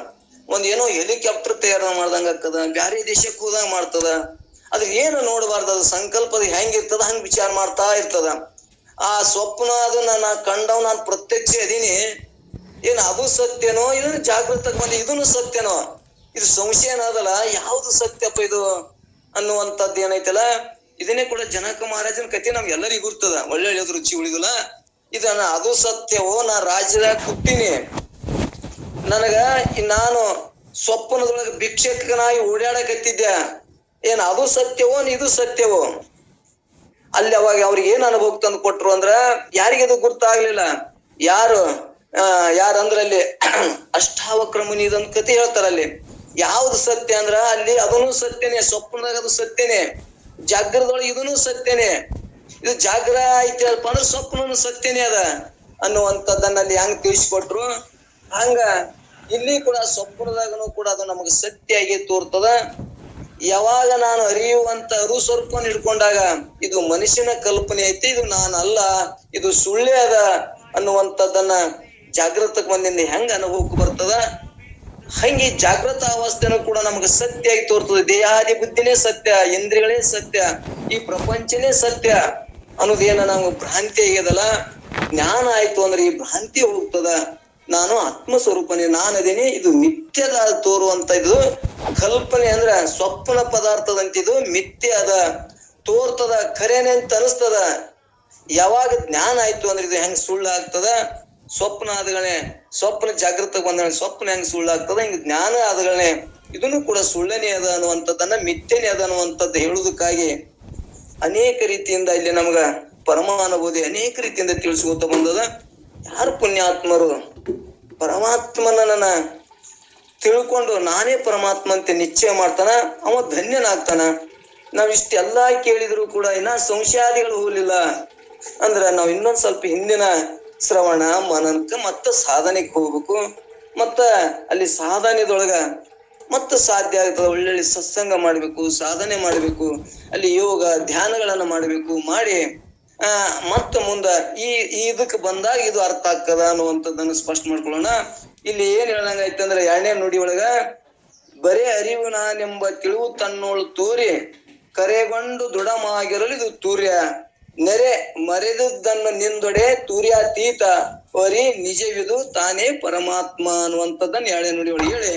ಏನೋ ಹೆಲಿಕಾಪ್ಟರ್ ತಯಾರ ಮಾಡ್ದಂಗ ಆಗ್ತದ, ಬ್ಯಾರೆ ದೇಶಕ್ಕೆ ಹೋದಂಗ ಮಾಡ್ತದ. ಅದ್ರ ಏನು ನೋಡಬಾರ್ದು, ಅದು ಸಂಕಲ್ಪದ ಹೆಂಗಿರ್ತದ ಹಂಗ ವಿಚಾರ ಮಾಡ್ತಾ ಇರ್ತದ. ಆ ಸ್ವಪ್ನ ಅದನ್ನ ನಾ ಕಂಡವ್ ನಾನು ಪ್ರತ್ಯಕ್ಷ ಅದೀನಿ, ಏನ್ ಅದು ಸತ್ಯನೋ, ಇದನ್ನ ಜಾಗೃತಕ್ಕೆ ಬಂದಿ ಇದನ್ನು ಸತ್ಯನೋ, ಇದು ಸಂಶಯ ಅನ್ನೋದಲ್ಲ, ಯಾವ್ದು ಸತ್ಯಪ್ಪ ಇದು ಅನ್ನುವಂಥದ್ದು ಏನೈತಲ್ಲ, ಇದನ್ನೇ ಕೂಡ ಜನಕ ಮಹಾರಾಜನ ಕಥೆ ನಮ್ಗೆಲ್ಲರಿಗೂ ಗುರ್ತದ. ಒಳ್ಳೆ ರುಚಿ ಉಳಿದಿಲ್ಲ. ಇದನ್ನ ಅದು ಸತ್ಯವೋ, ನಾ ರಾಜ್ಯದಾಗ ಕೂತೀನಿ, ನನಗ ನಾನು ಸ್ವಪ್ನದೊಳಗೆ ಭಿಕ್ಷಕನಾಗಿ ಓಡಾಡಕತ್ತಿದ್ದೆ, ಏನ್ ಅದು ಸತ್ಯವೋ ಇದು ಸತ್ಯವೋ. ಅಲ್ಲಿ ಅವಾಗ ಅವ್ರಿಗೆ ಏನ್ ಅನುಭವ ತಂದು ಕೊಟ್ರು ಅಂದ್ರ ಯಾರಿಗದು ಗುರ್ತಾಗ್ಲಿಲ್ಲ. ಯಾರಂದ್ರ ಅಲ್ಲಿ ಅಷ್ಟಾವಕ್ರ ಮುನಿ ಇದೊಂದು ಕಥೆ ಹೇಳ್ತಾರ. ಅಲ್ಲಿ ಯಾವ್ದು ಸತ್ಯ ಅಂದ್ರ ಅಲ್ಲಿ ಅದನ್ನು ಸತ್ಯನೇ, ಸ್ವಪ್ನದಾಗ ಅದು ಸತ್ಯನೇ, ಜಾಗ್ರದೊಳಗೆ ಇದನ್ನು ಸತ್ಯನೇ. ಇದು ಜಾಗ್ರ ಐತಿ ಅಲ್ಪ ಅಂದ್ರೆ ಸ್ವಪ್ನನು ಸತ್ಯನೇ ಅದ ಅನ್ನುವಂಥದ್ದನ್ನ ಅಲ್ಲಿ ಹೆಂಗ್ ತಿಳಿಸ್ಕೊಟ್ರು. ಹಂಗ ಇಲ್ಲಿ ಕೂಡ ಸ್ವಪ್ನದಾಗನು ಕೂಡ ಅದು ನಮಗೆ ಸತ್ಯಾಗಿ ತೋರ್ತದ. ಯಾವಾಗ ನಾನು ಅರಿಯುವಂತ ಸ್ವರೂಪವನ್ನು ಹಿಡ್ಕೊಂಡಾಗ ಇದು ಮನುಷ್ಯನ ಕಲ್ಪನೆ ಐತಿ, ಇದು ನಾನಲ್ಲ, ಇದು ಸುಳ್ಳೇ ಅದ ಅನ್ನುವಂಥದ್ದನ್ನ ಜಾಗೃತಕ್ಕೆ ಬಂದಿಂದ ಹೆಂಗ ಅನುಭವಕ್ಕೆ ಬರ್ತದ. ಹಂಗೆ ಜಾಗೃತ ಅವಸ್ಥೆನೂ ಕೂಡ ನಮ್ಗೆ ಸತ್ಯ ಆಗಿ ತೋರ್ತದೆ. ದೇಹಾದಿ ಬುದ್ಧಿನೇ ಸತ್ಯ, ಇಂದ್ರಿಯಗಳೇ ಸತ್ಯ, ಈ ಪ್ರಪಂಚನೇ ಸತ್ಯ ಅನ್ನೋದೇನ ನಾವು ಭ್ರಾಂತಿ ಆಗ್ಯದಲ್ಲ. ಜ್ಞಾನ ಆಯ್ತು ಅಂದ್ರೆ ಈ ಭ್ರಾಂತಿ ಹೋಗ್ತದ. ನಾನು ಆತ್ಮಸ್ವರೂಪನೇ, ನಾನದೇನೆ, ಇದು ಮಿಥ್ಯದ ತೋರುವಂತ ಇದು ಕಲ್ಪನೆ ಅಂದ್ರ ಸ್ವಪ್ನ ಪದಾರ್ಥದಂತಿದು ಮಿಥ್ಯ ಅದ, ತೋರ್ತದ, ಖರೇನೆ ಅಂತ ಅನಿಸ್ತದ. ಯಾವಾಗ ಜ್ಞಾನ ಆಯ್ತು ಅಂದ್ರೆ ಇದು ಹೆಂಗ್ ಸುಳ್ಳು ಆಗ್ತದ. ಸ್ವಪ್ನ ಆದಗಳೇ, ಸ್ವಪ್ನ ಜಾಗೃತ ಬಂದ ಸ್ವಪ್ನ ಹೆಂಗ್ ಸುಳ್ಳು ಆಗ್ತದ, ಹಿಂಗ್ ಜ್ಞಾನ ಆದಗಳೇ ಇದನ್ನು ಕೂಡ ಸುಳ್ಳನೇ ಅದ ಅನ್ನುವಂಥದ್ದನ್ನ, ಮಿಥ್ಯನೇ ಅದ ಅನ್ನುವಂಥದ್ದು ಹೇಳುವುದಕ್ಕಾಗಿ ಅನೇಕ ರೀತಿಯಿಂದ ಇಲ್ಲಿ ನಮ್ಗ ಪರಮಾನುಭೂತಿ ಅನೇಕ ರೀತಿಯಿಂದ ತಿಳಿಸ್ಕೊತ ಬಂದದ. ಯಾರು ಪುಣ್ಯಾತ್ಮರು ಪರಮಾತ್ಮನ ತಿಳ್ಕೊಂಡು ನಾನೇ ಪರಮಾತ್ಮ ಅಂತ ನಿಶ್ಚಯ ಮಾಡ್ತಾನ, ಅವ ಧನ್ಯನಾಗ್ತಾನ. ನಾವ್ ಇಷ್ಟೆಲ್ಲಾ ಕೇಳಿದ್ರು ಕೂಡ ಇನ್ನ ಸಂಶಯಾದಿಗಳು ಹೋಗ್ಲಿಲ್ಲ ಅಂದ್ರ ನಾವ್ ಇನ್ನೊಂದ್ ಸ್ವಲ್ಪ ಹಿಂದಿನ ಶ್ರವಣ ಮನನಕ ಮತ್ತ ಸಾಧನೆಗೆ ಹೋಗ್ಬೇಕು. ಮತ್ತ ಅಲ್ಲಿ ಸಾಧನೆದೊಳಗ ಮತ್ತ ಸಾಧ್ಯ ಆಗ್ತದ. ಒಳ್ಳೊಳ್ಳೆ ಸತ್ಸಂಗ ಮಾಡ್ಬೇಕು, ಸಾಧನೆ ಮಾಡ್ಬೇಕು, ಅಲ್ಲಿ ಯೋಗ ಧ್ಯಾನಗಳನ್ನ ಮಾಡ್ಬೇಕು. ಮಾಡಿ ಮತ್ತ ಮುಂದ ಇದಕ್ ಬಂದಾಗ ಇದು ಅರ್ಥ ಆಗ್ತದ ಅನ್ನುವಂಥದ್ದನ್ನು ಸ್ಪಷ್ಟ ಮಾಡ್ಕೊಳ್ಳೋಣ. ಇಲ್ಲಿ ಏನ್ ಹೇಳಂಗ ಐತಂದ್ರ 2ನೇ ನುಡಿ ಒಳಗ ಬರೇ ಅರಿವು ನಾನೆಂಬ ತಿಳಿವು ತನ್ನೋಳು ತೋರಿ ಕರೆಗೊಂಡು ದೃಢಮಾಗಿರಲು ಇದು ತೂರ್ಯ ನೆರೆ ಮರೆದುದನ್ನು ನಿಂದೊಡೆ ತೂರ್ಯಾತೀತ ವರಿ ನಿಜವಿದು ತಾನೇ ಪರಮಾತ್ಮ ಅನ್ನುವಂಥದ್ದನ್ನು ಎಳೆ ನುಡಿ ಒಳಗೆ ಹೇಳಿ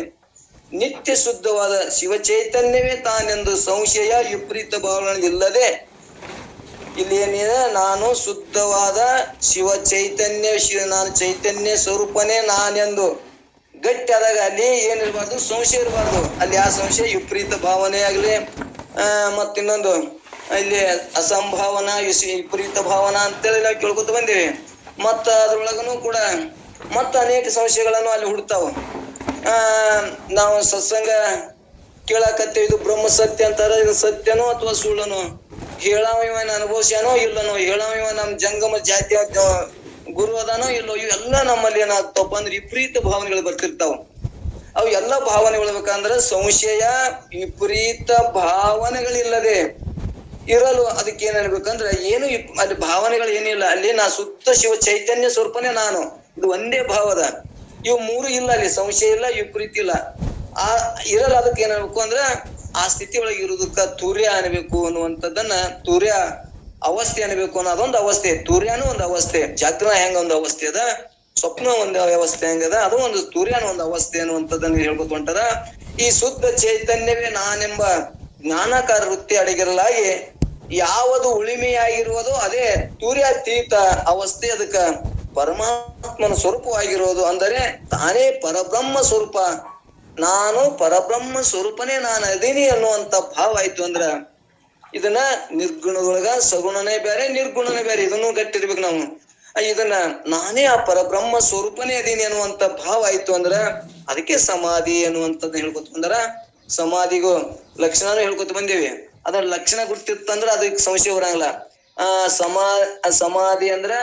ನಿತ್ಯ ಶುದ್ಧವಾದ ಶಿವಚೈತನ್ಯವೇ ತಾನೆಂದು ಸಂಶಯ ವಿಪರೀತ ಭಾವನೆಗಳಿಲ್ಲದೆ ಇಲ್ಲಿ ಏನಿದೆ, ನಾನು ಶುದ್ಧವಾದ ಶಿವ ಚೈತನ್ಯ ನಾನು ಚೈತನ್ಯ ಸ್ವರೂಪನೇ ನಾನೆಂದು ಗಟ್ಟಿ ಆದಾಗ ಅಲ್ಲಿ ಏನಿರ್ಬಾರ್ದು, ಸಂಶಯ ಇರಬಾರ್ದು. ಅಲ್ಲಿ ಆ ಸಂಶಯ ವಿಪರೀತ ಭಾವನೆ ಆಗ್ಲಿ, ಮತ್ತಿನ್ನೊಂದು ಇಲ್ಲಿ ಅಸಂಭಾವನಾ ವಿಪರೀತ ಭಾವನಾ ಅಂತೇಳಿ ನಾವು ಕೇಳ್ಕೊತ ಬಂದೇವಿ. ಮತ್ತ ಅದ್ರೊಳಗನು ಕೂಡ ಮತ್ತ ಅನೇಕ ಸಂಶಯಗಳನ್ನು ಅಲ್ಲಿ ಹುಡ್ತಾವ. ನಾವು ಸತ್ಸಂಗ ಕೇಳಕತ್ತೇವೆ, ಇದು ಬ್ರಹ್ಮ ಸತ್ಯ ಅಂತಾರ, ಇದು ಸತ್ಯನೋ ಅಥವಾ ಸುಳ್ಳನೋ, ಹೇಳಾವ ಇವನ್ ಅನುಭವಿಸ್ಯಾನೋ ಇಲ್ಲನೋ, ಹೇಳಾವ ಇವ ನಮ್ ಜಂಗಮ ಜಾತಿ ಗುರು ಅದಾನೋ ಇಲ್ಲೋ, ಇವೆಲ್ಲ ನಮ್ಮಲ್ಲಿ ಏನಾಗ್ತವಪ್ಪ ಅಂದ್ರೆ ವಿಪರೀತ ಭಾವನೆಗಳು ಬರ್ತಿರ್ತಾವ. ಅವು ಎಲ್ಲ ಭಾವನೆಗಳು ಬೇಕಂದ್ರೆ ಸಂಶಯ ವಿಪರೀತ ಭಾವನೆಗಳಿಲ್ಲದೆ ಇರಲು ಅದಕ್ಕೆ ಏನ್ ಹೇಳ್ಬೇಕಂದ್ರೆ ಏನು ಅಲ್ಲಿ ಭಾವನೆಗಳು ಏನಿಲ್ಲ, ಅಲ್ಲಿ ನಾ ಶುದ್ಧ ಶಿವ ಚೈತನ್ಯ ಸ್ವರೂಪನೇ ನಾನು, ಇದು ಒಂದೇ ಭಾವದ. ಇವು ಮೂರು ಇಲ್ಲ, ಅಲ್ಲಿ ಸಂಶಯ ಇಲ್ಲ, ವಿಪರೀತ ಇಲ್ಲ. ಇರಲ್ಲ ಅದಕ್ಕೆ ಏನ್ ಹೇಳ್ಬೇಕು ಅಂದ್ರೆ ಆ ಸ್ಥಿತಿ ಒಳಗೆ ಇರುವುದಕ್ಕ ತೂರ್ಯ ಅನ್ಬೇಕು ಅನ್ನುವಂಥದ್ದನ್ನ, ತೂರ್ಯ ಅವಸ್ಥೆ ಅನ್ಬೇಕು ಅನ್ನೋದೊಂದು ಅವಸ್ಥೆ. ತೂರ್ಯನೂ ಒಂದು ಅವಸ್ಥೆ, ಜಾಗ್ರಣ ಹೆಂಗ ಒಂದು ಅವಸ್ಥೆ ಅದ, ಸ್ವಪ್ನ ಒಂದು ಅವಸ್ಥೆ ಹೆಂಗದ, ಅದು ಒಂದು ತೂರ್ಯನ ಒಂದು ಅವಸ್ಥೆ ಅನ್ನುವಂಥದ್ದನ್ನ ಹೇಳ್ಕೊತ ಹೊಂಟಾರ. ಈ ಶುದ್ಧ ಚೈತನ್ಯವೇ ನಾನೆಂಬ ಜ್ಞಾನಕಾರ ವೃತ್ತಿ ಅಡಗಿರಲಾಗಿ ಯಾವುದು ಉಳಿಮೆಯಾಗಿರುವುದೋ ಅದೇ ತೂರ್ಯಾತೀತ ಅವಸ್ಥೆ, ಅದಕ್ಕ ಪರಮಾತ್ಮನ ಸ್ವರೂಪವಾಗಿರೋದು. ಅಂದರೆ ತಾನೇ ಪರಬ್ರಹ್ಮ ಸ್ವರೂಪ, ನಾನು ಪರಬ್ರಹ್ಮ ಸ್ವರೂಪನೇ ನಾನು ಅದೀನಿ ಅನ್ನುವಂತ ಭಾವ ಆಯ್ತು ಅಂದ್ರ ಇದನ್ನ ನಿರ್ಗುಣದೊಳಗ ಸಗುಣನೇ ಬೇರೆ ನಿರ್ಗುಣನೇ ಬೇರೆ, ಇದನ್ನು ಗಟ್ಟಿರ್ಬೇಕು ನಾವು. ಇದನ್ನ ನಾನೇ ಆ ಪರಬ್ರಹ್ಮ ಸ್ವರೂಪನೇ ಅದೀನಿ ಅನ್ನುವಂತ ಭಾವ ಆಯ್ತು ಅಂದ್ರ ಅದಕ್ಕೆ ಸಮಾಧಿ ಅನ್ನುವಂಥದ್ದು ಹೇಳ್ಕೊತ ಬಂದಾರ. ಸಮಾಧಿಗೂ ಲಕ್ಷಣನೂ ಹೇಳ್ಕೊತ ಬಂದೇವಿ. ಅದ್ರ ಲಕ್ಷಣ ಗುರ್ತಿತ್ತಂದ್ರ ಅದಕ್ಕೆ ಸಂಶಯ ಬರಂಗಿಲ್ಲ. ಸಮಾಧಿ ಅಂದ್ರ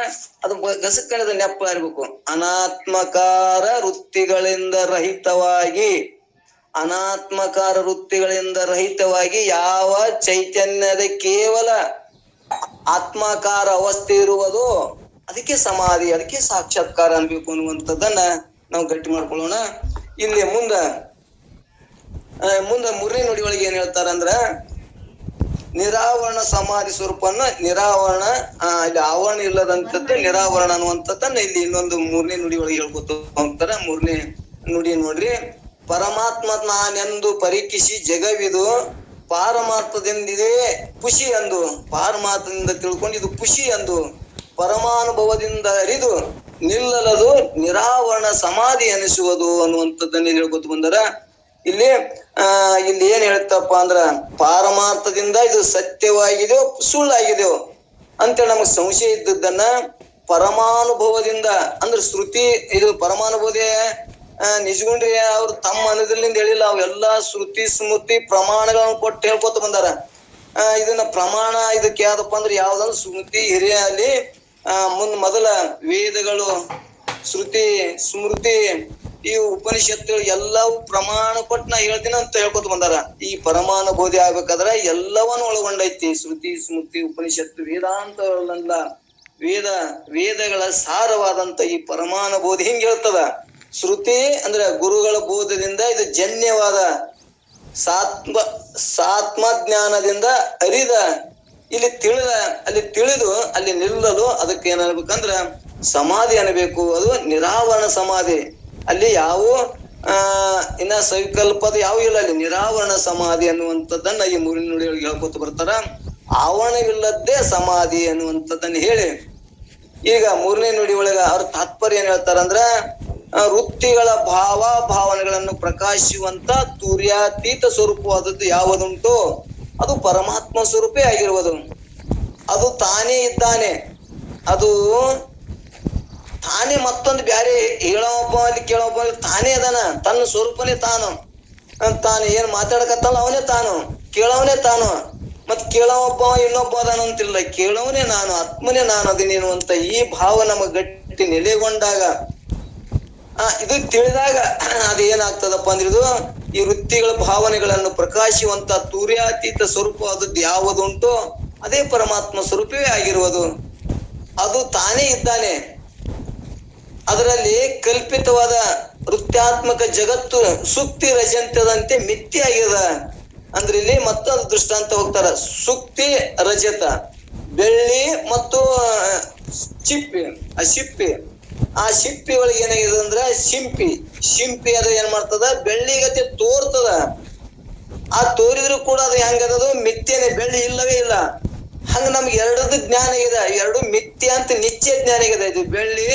ಅದು ಗಸಕ್ಕಣದ ನೆಪ್ಪ ಇರ್ಬೇಕು. ಅನಾತ್ಮಕಾರ ವೃತ್ತಿಗಳಿಂದ ರಹಿತವಾಗಿ, ಅನಾತ್ಮಕಾರ ವೃತ್ತಿಗಳಿಂದ ರಹಿತವಾಗಿ ಯಾವ ಚೈತನ್ಯದ ಕೇವಲ ಆತ್ಮಾಕಾರ ಅವಸ್ಥೆ ಇರುವುದು ಅದಕ್ಕೆ ಸಮಾಧಿ, ಅದಕ್ಕೆ ಸಾಕ್ಷಾತ್ಕಾರ ಅನ್ಬೇಕು ಅನ್ನುವಂಥದ್ದನ್ನ ನಾವು ಗಟ್ಟಿ ಮಾಡ್ಕೊಳ್ಳೋಣ. ಇಲ್ಲಿ ಮುಂದ ಮೂರನೇ ನುಡಿ ಒಳಗೆ ಏನ್ ಹೇಳ್ತಾರ ಅಂದ್ರ ನಿರಾವರಣ ಸಮಾಧಿ ಸ್ವರೂಪನ್ನ ನಿರಾವರಣ, ಇಲ್ಲಿ ಆವರಣ ಇಲ್ಲದಂಥದ್ದು ನಿರಾವರಣ ಅನ್ನುವಂಥದ್ದನ್ನ ಇಲ್ಲಿ ಇನ್ನೊಂದು ಮೂರನೇ ನುಡಿ ಒಳಗೆ ಹೇಳ್ಕೊತ ಹೋಗ್ತಾರ. ಮೂರನೇ ನುಡಿ ನೋಡ್ರಿ, ಪರಮಾತ್ಮ ನಾನೆಂದು ಪರೀಕ್ಷಿಸಿ ಜಗವಿದು ಪಾರಮಾರ್ಥದಿಂದಿದೆ ಖುಷಿ ಅಂದು, ಪಾರಮಾರ್ಥದಿಂದ ತಿಳ್ಕೊಂಡು ಇದು ಖುಷಿ ಅಂದು ಪರಮಾನುಭವದಿಂದ ಅರಿದು ನಿಲ್ಲಲದು ನಿರಾವರಣ ಸಮಾಧಿ ಅನಿಸುವುದು ಅನ್ನುವಂಥದ್ದನ್ನ ಹೇಳ್ಕೊತ ಬಂದಾರ. ಇಲ್ಲಿ ಏನ್ ಹೇಳ್ತಪ್ಪ ಅಂದ್ರ ಪಾರಮಾರ್ಥದಿಂದ ಇದು ಸತ್ಯವಾಗಿದೆಯೋ ಸುಳ್ಳಾಗಿದೆಯೋ ಅಂತೇಳಿ ನಮಗ್ ಸಂಶಯ ಇದ್ದದ್ದನ್ನ ಪರಮಾನುಭವದಿಂದ ಅಂದ್ರೆ ಶ್ರುತಿ, ಇದು ಪರಮಾನುಭವದೇ ನಿಜಗುಂಡ್ರಿ ಅವ್ರು ತಮ್ಮ ಅನುಭವದಿಂದ ಹೇಳಿಲ್ಲ, ಅವೆಲ್ಲಾ ಶ್ರುತಿ ಸ್ಮೃತಿ ಪ್ರಮಾಣಗಳನ್ನು ಕೊಟ್ಟು ಹೇಳ್ಕೊತ ಬಂದಾರ. ಇದನ್ನ ಪ್ರಮಾಣ ಇದಕ್ಕೆ ಯಾವ್ದಪ್ಪ ಅಂದ್ರೆ ಯಾವ್ದಂದ್ರೆ ಸ್ಮೃತಿ ಹಿರಿಯ ಅಲ್ಲಿ ಮೊದಲ ವೇದಗಳು, ಶ್ರುತಿ ಸ್ಮೃತಿ, ಈ ಉಪನಿಷತ್ತುಗಳು ಎಲ್ಲವೂ ಪ್ರಮಾಣ ಕೊಟ್ಟು ನಾ ಹೇಳ್ತೀನಿ ಅಂತ ಹೇಳ್ಕೊತ ಬಂದಾರ. ಈ ಪರಮಾನುಭೂತಿ ಆಗ್ಬೇಕಾದ್ರೆ ಎಲ್ಲವನ್ನು ಒಳಗೊಂಡೈತಿ. ಶ್ರುತಿ ಸ್ಮೃತಿ ಉಪನಿಷತ್ತು ವೇದಾಂತಗಳಲ್ಲ, ವೇದಗಳ ಸಾರವಾದಂತ ಈ ಪರಮಾನುಭೂತಿ ಹಿಂಗ್ ಹೇಳ್ತದ. ಶ್ರುತಿ ಅಂದ್ರೆ ಗುರುಗಳ ಬೋಧದಿಂದ ಇದು ಜನ್ಯವಾದ ಸಾತ್ಮಜ್ಞಾನದಿಂದ ಅರಿದ ಇಲ್ಲಿ ತಿಳಿದು ಅಲ್ಲಿ ನಿಲ್ಲಲು ಅದಕ್ಕೆ ಏನ್ಬೇಕಂದ್ರ ಸಮಾಧಿ ಅನ್ಬೇಕು. ಅದು ನಿರಾವರಣ ಸಮಾಧಿ. ಅಲ್ಲಿ ಯಾವ ಇನ್ನ ಸಂಕಲ್ಪದ ಯಾವ ಇಲ್ಲ, ಅಲ್ಲಿ ನಿರಾವರಣ ಸಮಾಧಿ ಅನ್ನುವಂಥದ್ದನ್ನ ಈ ಮೂರಿನ ನುಡಿಯೊಳಗೆ ಹೇಳ್ಕೊತ ಬರ್ತಾರ. ಆವರಣವಿಲ್ಲದ್ದೇ ಸಮಾಧಿ ಅನ್ನುವಂಥದ್ದನ್ನ ಹೇಳಿ ಈಗ ಮೂರನೇ ನುಡಿ ಒಳಗ ಅವ್ರ ತಾತ್ಪರ್ಯ ಏನ್ ಹೇಳ್ತಾರಂದ್ರ ವೃತ್ತಿಗಳ ಭಾವನೆಗಳನ್ನು ಪ್ರಕಾಶಿಸುವಂತ ತೂರ್ಯಾತೀತ ಸ್ವರೂಪವಾದದ್ದು ಯಾವುದುಂಟು ಅದು ಪರಮಾತ್ಮ ಸ್ವರೂಪೇ ಆಗಿರುವುದು. ಅದು ತಾನೇ ಇದ್ದಾನೆ, ಅದು ತಾನೇ ಮತ್ತೊಂದು ಬ್ಯಾರೆ ಹೇಳೋಬ್ಬ ಅಲ್ಲಿ ಕೇಳೋಬ್ಬ ಅಲ್ಲಿ ತಾನೇ ಅದಾನ, ತನ್ನ ಸ್ವರೂಪನೇ ತಾನು ಏನ್ ಮಾತಾಡಕತ್ತಲ್ಲ ಅವನೇ ತಾನು, ಕೇಳವನೇ ತಾನು, ಮತ್ ಕೇಳೋಬ್ಬ ಇನ್ನೊಬ್ಬ ಅದಾನ ಅಂತಿಲ್ಲ, ಕೇಳವನೇ ನಾನು, ಆತ್ಮನೇ ನಾನು ಅದೀನೇನು ಅಂತ ಈ ಭಾವ ನಮಗ್ ಗಟ್ಟಿ ನೆಲೆಗೊಂಡಾಗ ಇದು ತಿಳಿದಾಗ ಅದೇನಾಗ್ತದಪ್ಪ ಅಂದ್ರೆ ಇದು ಈ ವೃತ್ತಿಗಳ ಭಾವನೆಗಳನ್ನು ಪ್ರಕಾಶಿಸುವಂತ ತೂರ್ಯಾತೀತ ಸ್ವರೂಪವಾದದ್ದು ಯಾವುದುಂಟು ಅದೇ ಪರಮಾತ್ಮ ಸ್ವರೂಪವೇ ಆಗಿರುವುದು. ಅದು ತಾನೇ ಇದ್ದಾನೆ, ಅದರಲ್ಲಿ ಕಲ್ಪಿತವಾದ ವೃತ್ತಾತ್ಮಕ ಜಗತ್ತು ಸುಕ್ತಿ ರಜಂತದಂತೆ ಮಿಥ್ಯ ಆಗ್ಯದ. ಅಂದ್ರೆ ಇಲ್ಲಿ ಮತ್ತೊಂದು ದೃಷ್ಟಾಂತ ಹೋಗ್ತಾರ. ಸುಕ್ತಿ ರಜತ, ಬೆಳ್ಳಿ ಮತ್ತು ಚಿಪ್ಪಿ. ಆ ಶಿಪ್ಪಿ ಒಳಗೆ ಏನಾಗಿದೆ ಅಂದ್ರ ಶಿಂಪಿ ಅದು ಏನ್ ಮಾಡ್ತದ, ಬೆಳ್ಳಿಗತೆ ತೋರ್ತದ. ಆ ತೋರಿದ್ರು ಕೂಡ ಅದು ಹೆಂಗದದು ಮಿಥ್ಯನೆ, ಬೆಳ್ಳಿ ಇಲ್ಲವೇ ಇಲ್ಲ. ಹಂಗ ನಮ್ಗೆ ಎರಡದ್ದು ಜ್ಞಾನ ಇದೆ, ಎರಡು ಮಿಥ್ಯ ಅಂತ ನಿಶ್ಚಯ ಜ್ಞಾನ ಇದೆ. ಇದು ಬೆಳ್ಳಿ,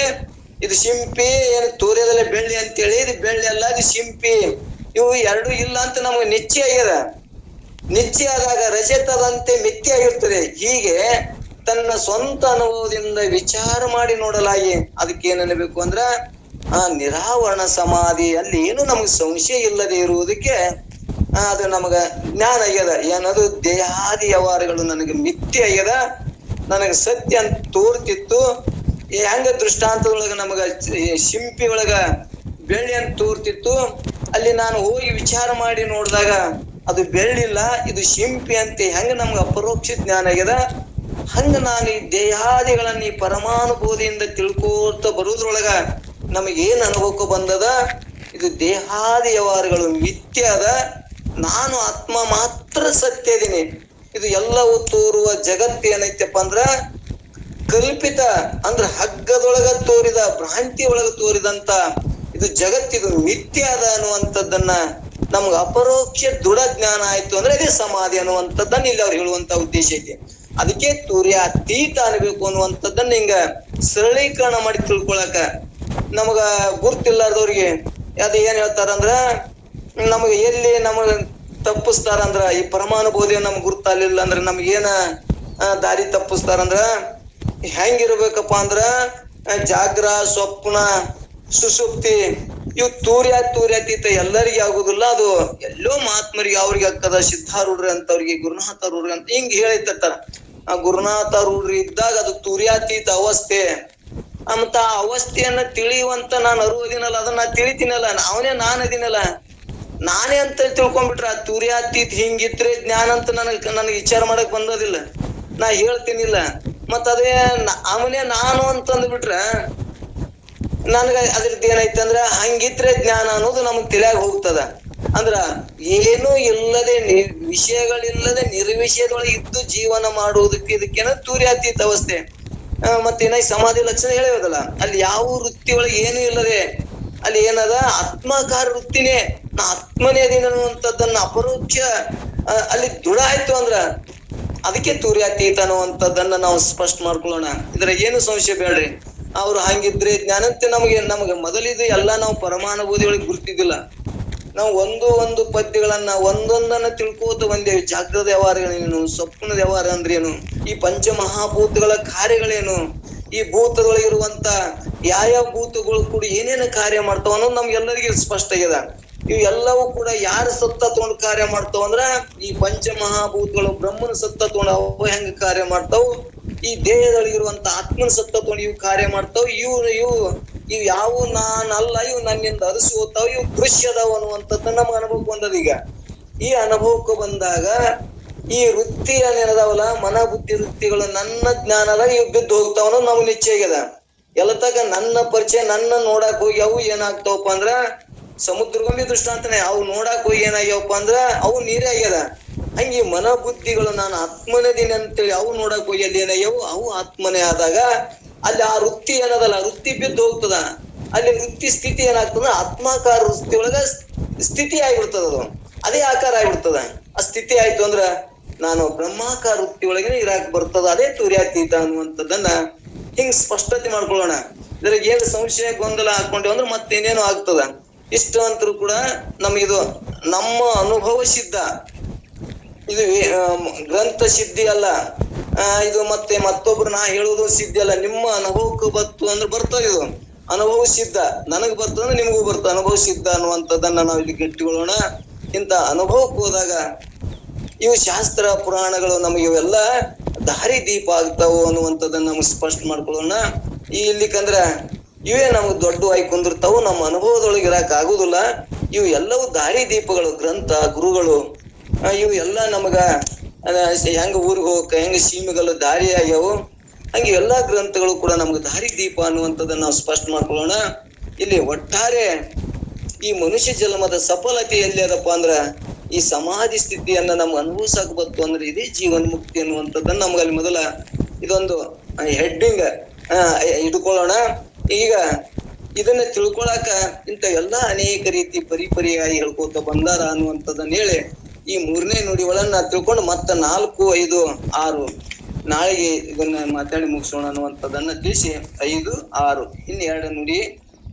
ಇದು ಶಿಂಪಿ, ಏನು ತೋರಿಯದಲ್ಲ ಬೆಳ್ಳಿ ಅಂತೇಳಿ, ಇದು ಬೆಳ್ಳಿ ಅಲ್ಲ ಇದು ಶಿಂಪಿ, ಇವು ಎರಡು ಇಲ್ಲ ಅಂತ ನಮ್ಗೆ ನಿಶ್ಚಯ ಆಗ್ಯದ. ನಿಶ್ಚಯ ಆದಾಗ ರಜತದಂತೆ ಮಿಥ್ಯ ಆಗಿರ್ತದೆ. ಹೀಗೆ ತನ್ನ ಸ್ವಂತ ಅನುಭವದಿಂದ ವಿಚಾರ ಮಾಡಿ ನೋಡಲಾಗಿ ಅದಕ್ಕೆ ಏನನ್ನಬೇಕು ಅಂದ್ರ ಆ ನಿರಾವರಣ ಸಮಾಧಿ, ಅಲ್ಲಿ ಏನು ನಮ್ಗೆ ಸಂಶಯ ಇಲ್ಲದೆ ಇರುವುದಕ್ಕೆ ಅದು ನಮಗ ಜ್ಞಾನ ಆಗ್ಯದ. ಏನದು ದೇಹಾದಿ ವ್ಯವಹಾರಗಳು ನನಗೆ ಮಿಥ್ಯ ಆಗ್ಯದ, ನನಗೆ ಸತ್ಯ ಅಂತ ತೋರ್ತಿತ್ತು. ಹೆಂಗ ದೃಷ್ಟಾಂತದೊಳಗ ನಮಗ ಶಿಂಪಿ ಒಳಗ ಬೆಳ್ಳಿ ಅಂತ ತೋರ್ತಿತ್ತು, ಅಲ್ಲಿ ನಾನು ಹೋಗಿ ವಿಚಾರ ಮಾಡಿ ನೋಡಿದಾಗ ಅದು ಬೆಳ್ಳಿಲ್ಲ, ಇದು ಶಿಂಪಿ ಅಂತ ಹೆಂಗ ನಮ್ಗೆ ಅಪರೋಕ್ಷ ಜ್ಞಾನ ಆಗ್ಯದ. ಹಂಗ ನಾನು ಈ ದೇಹಾದಿಗಳನ್ನ ಈ ಪರಮಾನುಭೂತಿಯಿಂದ ತಿಳ್ಕೋತ ಬರುವುದ್ರೊಳಗ ನಮಗೇನ್ ಅನುಭವಕ್ಕೆ ಬಂದದ, ಇದು ದೇಹಾದಿ ವ್ಯವಹಾರಗಳು ಮಿಥ್ಯ ಅದ, ನಾನು ಆತ್ಮ ಮಾತ್ರ ಸತ್ಯ ಇದೀನಿ. ಇದು ಎಲ್ಲವೂ ತೋರುವ ಜಗತ್ತು ಏನೈತಪ್ಪ ಅಂದ್ರ ಕಲ್ಪಿತ, ಅಂದ್ರ ಹಗ್ಗದೊಳಗ ತೋರಿದ, ಭ್ರಾಂತಿ ಒಳಗ ತೋರಿದಂತ ಇದು ಜಗತ್ತಿದು ಮಿಥ್ಯ ಅದ ಅನ್ನುವಂಥದ್ದನ್ನ ನಮ್ಗೆ ಅಪರೋಕ್ಷ ದೃಢ ಜ್ಞಾನ ಆಯ್ತು ಅಂದ್ರೆ ಇದೇ ಸಮಾಧಿ ಅನ್ನುವಂಥದ್ದನ್ನ ಇಲ್ಲಿ ಅವ್ರು ಹೇಳುವಂತ ಉದ್ದೇಶ ಐತಿ. ಅದಕ್ಕೆ ತುರ್ಯಾತೀತ ಅನ್ಬೇಕು ಅನ್ನುವಂಥದ್ದನ್ನ ಹಿಂಗ ಸರಳೀಕರಣ ಮಾಡಿ ತಿಳ್ಕೊಳಕ ನಮಗ ಗುರ್ತಿಲ್ಲಾರ್ದವ್ರಿಗೆ ಅದು ಏನ್ ಹೇಳ್ತಾರಂದ್ರ, ನಮಗ ಎಲ್ಲಿ ನಮಗ ತಪ್ಪಿಸ್ತಾರಂದ್ರ ಈ ಪರಮಾನುಭೂತಿ ನಮ್ಗೆ ಗುರ್ತಾಲಿಲ್ಲ ಅಂದ್ರೆ ನಮ್ಗೇನ ದಾರಿ ತಪ್ಪಿಸ್ತಾರಂದ್ರ ಹೆಂಗಿರ್ಬೇಕಪ್ಪ ಅಂದ್ರ ಜಾಗ್ರ, ಸ್ವಪ್ನ, ಸುಷುಪ್ತಿ ಇವು ತೂರ್ಯಾತೀತ ಎಲ್ಲರಿಗೆ ಆಗುದಿಲ್ಲ. ಅದು ಎಲ್ಲೋ ಮಹಾತ್ಮರಿಗೆ ಅವ್ರಿಗೆ ಆಗ್ತದ. ಸಿದ್ಧಾರೂಢ್ರಿ ಅಂತವ್ರಿಗೆ, ಗುರುನಾಥರೂಢ್ರಿ ಅಂತ ಹಿಂಗ್ ಹೇಳಿರ್ತಾರ. ಆ ಗುರುನಾಥರೂಢ್ರಿ ಇದ್ದಾಗ ಅದು ತೂರ್ಯಾತೀತ ಅವಸ್ಥೆ. ಮತ್ತ ಆ ಅವಸ್ಥೆಯನ್ನ ತಿಳಿಯುವಂತ ನಾನು ಅರಿವದಿನಲ್ಲ, ಅದನ್ನ ತಿಳಿತೀನಲ್ಲ, ಅವನೇ ನಾನು ಅದೀನಲ್ಲ, ನಾನೇ ಅಂತ ತಿಳ್ಕೊಂಡ್ಬಿಟ್ರ ಆ ತೂರ್ಯಾತೀತ ಹಿಂಗಿದ್ರೆ ಜ್ಞಾನ ಅಂತ ನನಗೆ ವಿಚಾರ ಮಾಡಕ್ ಬಂದೋದಿಲ್ಲ, ನಾ ಹೇಳ್ತೀನಿಲ್ಲ. ಮತ್ತ ಅದೇ ಅವನೇ ನಾನು ಅಂತಂದ್ಬಿಟ್ರ ನನ್ಗ ಅದ್ರದ್ದು ಏನೈತೆ ಅಂದ್ರ ಹಂಗಿದ್ರೆ ಜ್ಞಾನ ಅನ್ನೋದು ನಮಗ್ ತಿಳಿಯಾಗ ಹೋಗ್ತದ. ಅಂದ್ರ ಏನೂ ಇಲ್ಲದೆ ವಿಷಯಗಳಿಲ್ಲದೆ ನಿರ್ವಿಷಯದೊಳಗೆ ಇದ್ದು ಜೀವನ ಮಾಡುವುದಕ್ಕೆ ಇದಕ್ಕೇನ ತೂರ್ಯಾತೀತ ಅವಸ್ಥೆ. ಮತ್ತೇನ ಸಮಾಧಿ ಲಕ್ಷಣ ಹೇಳಿರೋದಲ್ಲ, ಅಲ್ಲಿ ಯಾವ ವೃತ್ತಿ ಒಳಗೆ ಏನೂ ಇಲ್ಲದೆ ಅಲ್ಲಿ ಏನದ ಆತ್ಮಾಕಾರ ವೃತ್ತಿನೇ, ನಾ ಆತ್ಮನೇ ಅದೇನ ಅನ್ನುವಂಥದ್ದನ್ನ ಅಪರೋಕ್ಷ ಅಲ್ಲಿ ದೃಢ ಆಯ್ತು ಅಂದ್ರ ಅದಕ್ಕೆ ತೂರ್ಯಾತೀತ ಅನ್ನುವಂಥದ್ದನ್ನ ನಾವು ಸ್ಪಷ್ಟ ಮಾಡ್ಕೊಳ್ಳೋಣ. ಇದ್ರ ಏನು ಸಂಶಯ ಬೇಡ್ರಿ. ಅವ್ರು ಹಂಗಿದ್ರೆ ಜ್ಞಾನಂತೆ ನಮಗೆ ಮೊದಲಿದು ಎಲ್ಲ ನಾವು ಪರಮಾನುಭೂತಿ ಒಳಗೆ ಗುರ್ತಿದ್ದಿಲ್ಲ. ನಾವು ಒಂದು ಪದ್ಯಗಳನ್ನ ಒಂದೊಂದನ್ನ ತಿಳ್ಕೋತ ಬಂದೇವಿ. ಜಾಗ್ರದ ವ್ಯವಹಾರಗಳೇನು, ಸ್ವಪ್ನದ ವ್ಯವಹಾರ ಅಂದ್ರೇನು, ಈ ಪಂಚಮಹಾಭೂತಗಳ ಕಾರ್ಯಗಳೇನು, ಈ ಭೂತದೊಳಗಿರುವಂತ ಯಾವ ಭೂತಗಳು ಕೂಡ ಏನೇನು ಕಾರ್ಯ ಮಾಡ್ತಾವ ಅನ್ನೋದು ನಮ್ಗೆಲ್ಲರಿಗೂ ಸ್ಪಷ್ಟ ಆಗ್ಯದ. ಇವು ಎಲ್ಲವೂ ಕೂಡ ಯಾರ ಸತ್ತ ತಗೊಂಡು ಕಾರ್ಯ ಮಾಡ್ತಾವ ಅಂದ್ರ ಈ ಪಂಚಮಹಾಭೂತಗಳು ಬ್ರಹ್ಮನ ಸತ್ತ ತಗೊಂಡು ಅವು ಹೆಂಗ ಕಾರ್ಯ ಮಾಡ್ತಾವ, ಈ ದೇಹದೊಳಗಿರುವಂತ ಆತ್ಮನ ಸತ್ತ ತಗೊಂಡು ಇವು ಕಾರ್ಯ ಮಾಡ್ತಾವ. ಇವು ಯಾವ ನಾನಲ್ಲ, ಇವು ನನ್ನಿಂದ ಅರಸಿ ಹೋಗ್ತಾವ, ಇವು ದೃಶ್ಯದಾವ ಅನ್ನುವಂಥದ್ದು ನಮ್ಗೆ ಅನುಭವಕ್ಕೆ ಬಂದದ. ಈಗ ಈ ಅನುಭವಕ್ಕೆ ಬಂದಾಗ ಈ ವೃತ್ತಿ ಏನೇನದಾವಲ್ಲ, ಮನ ಬುದ್ಧಿ ವೃತ್ತಿಗಳು ನನ್ನ ಜ್ಞಾನದ ಇವು ಬಿದ್ದು ಹೋಗ್ತಾವ ಅನ್ನೋದು ನಮ್ಗೆ ನಿಶ್ಚಯ ಆಗ್ಯದ. ಎಲ್ಲತಕ ನನ್ನ ಪರಿಚಯ, ನನ್ನ ನೋಡಕ್ ಹೋಗಿ ಅವು ಏನಾಗ್ತಾವಪ್ಪ ಅಂದ್ರ ಸಮುದ್ರಗೊಂಬಿ ದೃಷ್ಟಾಂತನೇ, ಅವು ನೋಡಕ್ ಹೋಗಿ ಏನಾಗ್ಯಾವಪ್ಪ ಅಂದ್ರ ಅವು ನೀರೇ ಆಗ್ಯದ. ಹಂಗೆ ಮನ ಬುದ್ಧಿಗಳು ನಾನು ಆತ್ಮನದೀನಿ ಅಂತೇಳಿ ಅವು ನೋಡಕ್ ಹೋಗಿ ಅಲ್ಲಿ ಏನಾಗ್ಯಾವು, ಅವು ಆತ್ಮನೇ ಆದಾಗ ಅಲ್ಲಿ ಆ ವೃತ್ತಿ ಏನದಲ್ಲ, ವೃತ್ತಿ ಬಿದ್ದು ಹೋಗ್ತದ. ಅಲ್ಲಿ ವೃತ್ತಿ ಸ್ಥಿತಿ ಏನಾಗ್ತದ, ಆತ್ಮಾಕಾರ ವೃತ್ತಿ ಒಳಗ ಸ್ಥಿತಿ ಆಗಿಬಿಡ್ತದ. ಅದು ಅದೇ ಆಕಾರ ಆಗಿಬಿಡ್ತದ. ಆ ಸ್ಥಿತಿ ಆಯ್ತು ಅಂದ್ರ ನಾನು ಬ್ರಹ್ಮಾಕಾರ ವೃತ್ತಿ ಒಳಗನೆ ಇರಾಕ್ ಬರ್ತದ. ಅದೇ ತುರ್ಯಾತೀತ ಅನ್ನುವಂಥದ್ದನ್ನ ಹಿಂಗ್ ಸ್ಪಷ್ಟತೆ ಮಾಡ್ಕೊಳ್ಳೋಣ. ಇದ್ರಾಗ ಏನು ಸಂಶಯ ಗೊಂದಲ ಹಾಕೊಂಡೇವ್ ಅಂದ್ರೆ ಮತ್ತೇನೇನೋ ಆಗ್ತದ. ಇಷ್ಟ ಅಂತರೂ ಕೂಡ ನಮಗಿದು ನಮ್ಮ ಅನುಭವ ಸಿದ್ಧ, ಇದು ಗ್ರಂಥ ಸಿದ್ಧಿ ಅಲ್ಲ. ಇದು ಮತ್ತೊಬ್ರು ನಾ ಹೇಳುವುದು ಸಿದ್ಧಿ ಅಲ್ಲ. ನಿಮ್ಮ ಅನುಭವಕ್ಕೆ ಬತ್ತು ಅಂದ್ರೆ ಬರ್ತದೆ. ಇದು ಅನುಭವ ಸಿದ್ಧ, ನನಗ್ ಬರ್ತದಂದ್ರೆ ನಿಮಗೂ ಬರ್ತದೆ. ಅನುಭವ ಸಿದ್ಧ ಅನ್ನುವಂಥದ್ದನ್ನ ನಾವು ಇಲ್ಲಿ ಗಟ್ಟಿಕೊಳ್ಳೋಣ. ಇಂತ ಅನುಭವಕ್ಕೆ ಹೋದಾಗ ಇವು ಶಾಸ್ತ್ರ ಪುರಾಣಗಳು ನಮಗೆ ಇವೆಲ್ಲ ದಾರಿ ದೀಪ ಆಗ್ತಾವು ಅನ್ನುವಂಥದ್ದನ್ನ ನಮ್ಗೆ ಸ್ಪಷ್ಟ ಮಾಡ್ಕೊಳ್ಳೋಣ. ಇಲ್ಲಿಕಂದ್ರ ಇವೇ ನಮ್ಗೆ ದೊಡ್ಡವಾಗಿ ಕುಂದಿರ್ತಾವು, ನಮ್ಮ ಅನುಭವದೊಳಗೆ ಇರಾಕ್ ಆಗುದಿಲ್ಲ. ಇವು ಎಲ್ಲವೂ ದಾರಿ ದೀಪಗಳು, ಗ್ರಂಥ ಗುರುಗಳು ಇವು ಎಲ್ಲ ನಮಗ ಹೆಂಗ ಊರಿಗೆ ಹೋಗಕ ಹೆಂಗ ಸೀಮೆಗಲ್ಲು ದಾರಿ ಆಗ್ಯಾವು, ಹಂಗೆ ಎಲ್ಲಾ ಗ್ರಂಥಗಳು ಕೂಡ ನಮ್ಗೆ ದಾರಿ ದೀಪ ಅನ್ನುವಂಥದ್ದನ್ನ ನಾವು ಸ್ಪಷ್ಟ ಮಾಡ್ಕೊಳ್ಳೋಣ. ಇಲ್ಲಿ ಒಟ್ಟಾರೆ ಈ ಮನುಷ್ಯ ಜನ್ಮದ ಸಫಲತೆ ಎಲ್ಲಿ ಅದಪ್ಪ ಅಂದ್ರ ಈ ಸಮಾಧಿ ಸ್ಥಿತಿಯನ್ನ ನಮ್ಗೆ ಅನುಭವಿಸಕ್ ಬತ್ತು ಅಂದ್ರೆ ಇದೇ ಜೀವನ್ ಮುಕ್ತಿ ಅನ್ನುವಂಥದ್ದನ್ನ ನಮ್ಗಲ್ಲಿ ಮೊದಲ ಇದೊಂದು ಹೆಡ್ಡಿಂಗ್ ಇಟ್ಕೊಳ್ಳೋಣ. ಈಗ ಇದನ್ನ ತಿಳ್ಕೊಳಕ ಇಂತ ಎಲ್ಲಾ ಅನೇಕ ರೀತಿ ಪರಿಪರಿಯಾಗಿ ಹೇಳ್ಕೋತ ಬಂದಾರ ಅನ್ನುವಂಥದ್ದನ್ನ ಹೇಳಿ ಈ 3ನೇ ನುಡಿಗಳನ್ನ ತಿಳ್ಕೊಂಡು ಮತ್ತ 4, 5, 6 ನಾಳೆಗೆ ಇದನ್ನ ಮಾತಾಡಿ ಮುಗಿಸೋಣ ಅನ್ನುವಂಥದ್ದನ್ನ ತಿಳಿಸಿ 5, 6 ಇನ್ನು 2 ನುಡಿ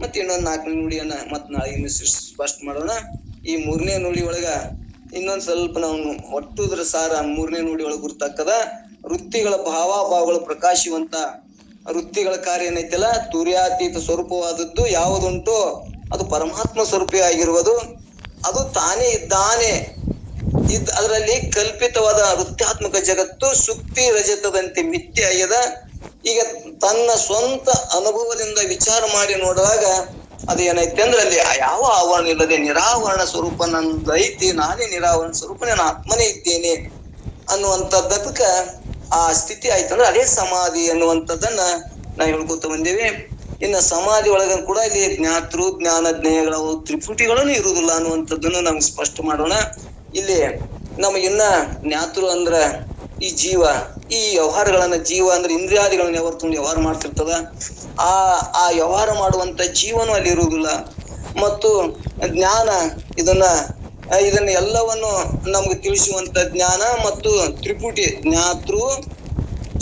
ಮತ್ತೆ ಇನ್ನೊಂದು 4ನೇ ನುಡಿಯನ್ನ ಮತ್ ನಾಳೆ ಇನ್ನು ಸ್ಪಷ್ಟ ಮಾಡೋಣ. ಈ 3ನೇ ನುಡಿ ಒಳಗ ಇನ್ನೊಂದ್ ಸ್ವಲ್ಪ ನಾವು ಒಟ್ಟುದ್ರ ಸಾರ 3ನೇ ನುಡಿ ಒಳಗ ಗುರ್ತಕ್ಕದ ವೃತ್ತಿಗಳ ಭಾವಗಳು ಪ್ರಕಾಶವಂತ ವೃತ್ತಿಗಳ ಕಾರ್ಯ ಏನೈತಲ್ಲ ತುರ್ಯಾತೀತ ಸ್ವರೂಪವಾದದ್ದು ಯಾವುದುಂಟು ಅದು ಪರಮಾತ್ಮ ಸ್ವರೂಪಿ ಆಗಿರುವುದು. ಅದು ತಾನೇ ಇದ್ದಾನೆ. ಅದರಲ್ಲಿ ಕಲ್ಪಿತವಾದ ವೃತ್ತಾತ್ಮಕ ಜಗತ್ತು ಸುಕ್ತಿ ರಜತದಂತೆ ಮಿಥ್ಯೆ ಆಗ್ಯದ. ಈಗ ತನ್ನ ಸ್ವಂತ ಅನುಭವದಿಂದ ವಿಚಾರ ಮಾಡಿ ನೋಡುವಾಗ ಅದು ಏನೈತೆ ಅಂದ್ರೆ ಅಲ್ಲಿ ಯಾವ ಆವರಣ ಇಲ್ಲದೆ ನಿರಾವರಣ ಸ್ವರೂಪ ನಂದು ಐತಿ, ನಾನೇ ನಿರಾವರಣ ಸ್ವರೂಪ, ನಾನು ಆತ್ಮನೇ ಇದ್ದೇನೆ ಅನ್ನುವಂಥದ್ದಕ್ಕ ಆ ಸ್ಥಿತಿ ಆಯ್ತಂದ್ರೆ ಅದೇ ಸಮಾಧಿ ಅನ್ನುವಂಥದ್ದನ್ನ ನಾವು ಹೇಳ್ಕೊತ ಬಂದೇವಿ. ಇನ್ನು ಸಮಾಧಿ ಒಳಗ ಕೂಡ ಇಲ್ಲಿ ಜ್ಞಾತೃ ಜ್ಞಾನ ಜ್ಞೇಯಗಳ ತ್ರಿಪುಟಿಗಳನ್ನು ಇರುವುದಿಲ್ಲ ಅನ್ನುವಂಥದ್ದನ್ನು ನಮ್ಗೆ ಸ್ಪಷ್ಟ ಮಾಡೋಣ. ಇಲ್ಲಿ ನಮಗಿನ್ನ ಜ್ಞಾತೃ ಅಂದ್ರ ಈ ಜೀವ, ಈ ವ್ಯವಹಾರಗಳನ್ನ ಜೀವ ಅಂದ್ರೆ ಇಂದ್ರಿಯಾದಿಗಳನ್ನ ಯಾವತ್ತು ವ್ಯವಹಾರ ಮಾಡ್ತಿರ್ತದ. ಆ ವ್ಯವಹಾರ ಮಾಡುವಂತ ಜೀವನು ಅಲ್ಲಿ ಇರುವುದಿಲ್ಲ. ಮತ್ತು ಜ್ಞಾನ ಇದನ್ನ ಎಲ್ಲವನ್ನು ನಮ್ಗೆ ತಿಳಿಸುವಂತ ಜ್ಞಾನ ಮತ್ತು ತ್ರಿಪುಟಿ ಜ್ಞಾತೃ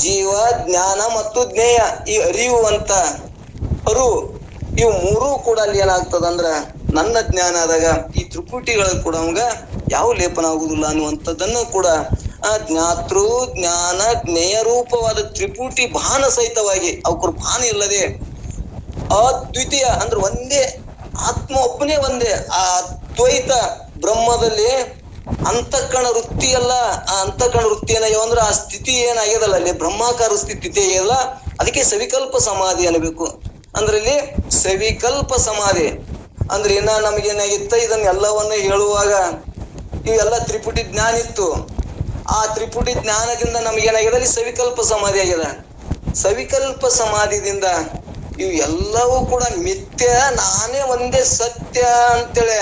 ಜೀವ ಜ್ಞಾನ ಮತ್ತು ಜ್ಞೇಯ ಈ ಅರಿಯುವಂತ ಇವು 3 ಕೂಡ ಅಲ್ಲಿ ಏನಾಗ್ತದ ಅಂದ್ರ ನನ್ನ ಜ್ಞಾನ ಆದಾಗ ಈ ತ್ರಿಪುಟಿಗಳ ಕೂಡ ಅವಂಗ ಯಾವ ಲೇಪನ ಆಗುದಿಲ್ಲ ಅನ್ನುವಂಥದ್ದನ್ನು ಕೂಡ ಆ ಜ್ಞಾತೃ ಜ್ಞಾನ ಜ್ಞೇಯ ರೂಪವಾದ ತ್ರಿಪುಟಿ ಭಾನ ಸಹಿತವಾಗಿ ಅವ್ರ ಭಾನ ಇಲ್ಲದೆ ಅದ್ವಿತೀಯ ಅಂದ್ರೆ ಒಂದೇ ಆತ್ಮ ಒಬ್ಬನೇ ಒಂದೇ ಆ ಅದ್ವೈತ ಬ್ರಹ್ಮದಲ್ಲಿ ಅಂತಃಕರಣ ವೃತ್ತಿ ಅಲ್ಲ. ಆ ಅಂತಃಕರಣ ವೃತ್ತಿ ಏನಾಗ್ಯಾವ ಆ ಸ್ಥಿತಿ ಏನಾಗ್ಯದಲ್ಲ ಅಲ್ಲಿ ಬ್ರಹ್ಮಾಕಾರ ಸ್ಥಿತಿ ಆಗ್ಯದಲ್ಲ, ಅದಕ್ಕೆ ಸವಿಕಲ್ಪ ಸಮಾಧಿ ಅನ್ನಬೇಕು. ಅಂದ್ರೆ ಇಲ್ಲಿ ಸವಿಕಲ್ಪ ಸಮಾಧಿ ಅಂದ್ರೆ ಇನ್ನ ನಮಗೇನಾಗಿತ್ತ ಇದನ್ನ ಎಲ್ಲವನ್ನ ಹೇಳುವಾಗ ಇವೆಲ್ಲ ತ್ರಿಪುಟಿ ಜ್ಞಾನ ಇತ್ತು. ಆ ತ್ರಿಪುಟಿ ಜ್ಞಾನದಿಂದ ನಮಗೇನಾಗಿದೆ ಅಲ್ಲಿ ಸವಿಕಲ್ಪ ಸಮಾಧಿ ಆಗ್ಯದ. ಸವಿಕಲ್ಪ ಸಮಾಧಿದಿಂದ ಇವು ಎಲ್ಲವೂ ಕೂಡ ಮಿಥ್ಯ, ನಾನೇ ಒಂದೇ ಸತ್ಯ ಅಂತೇಳಿ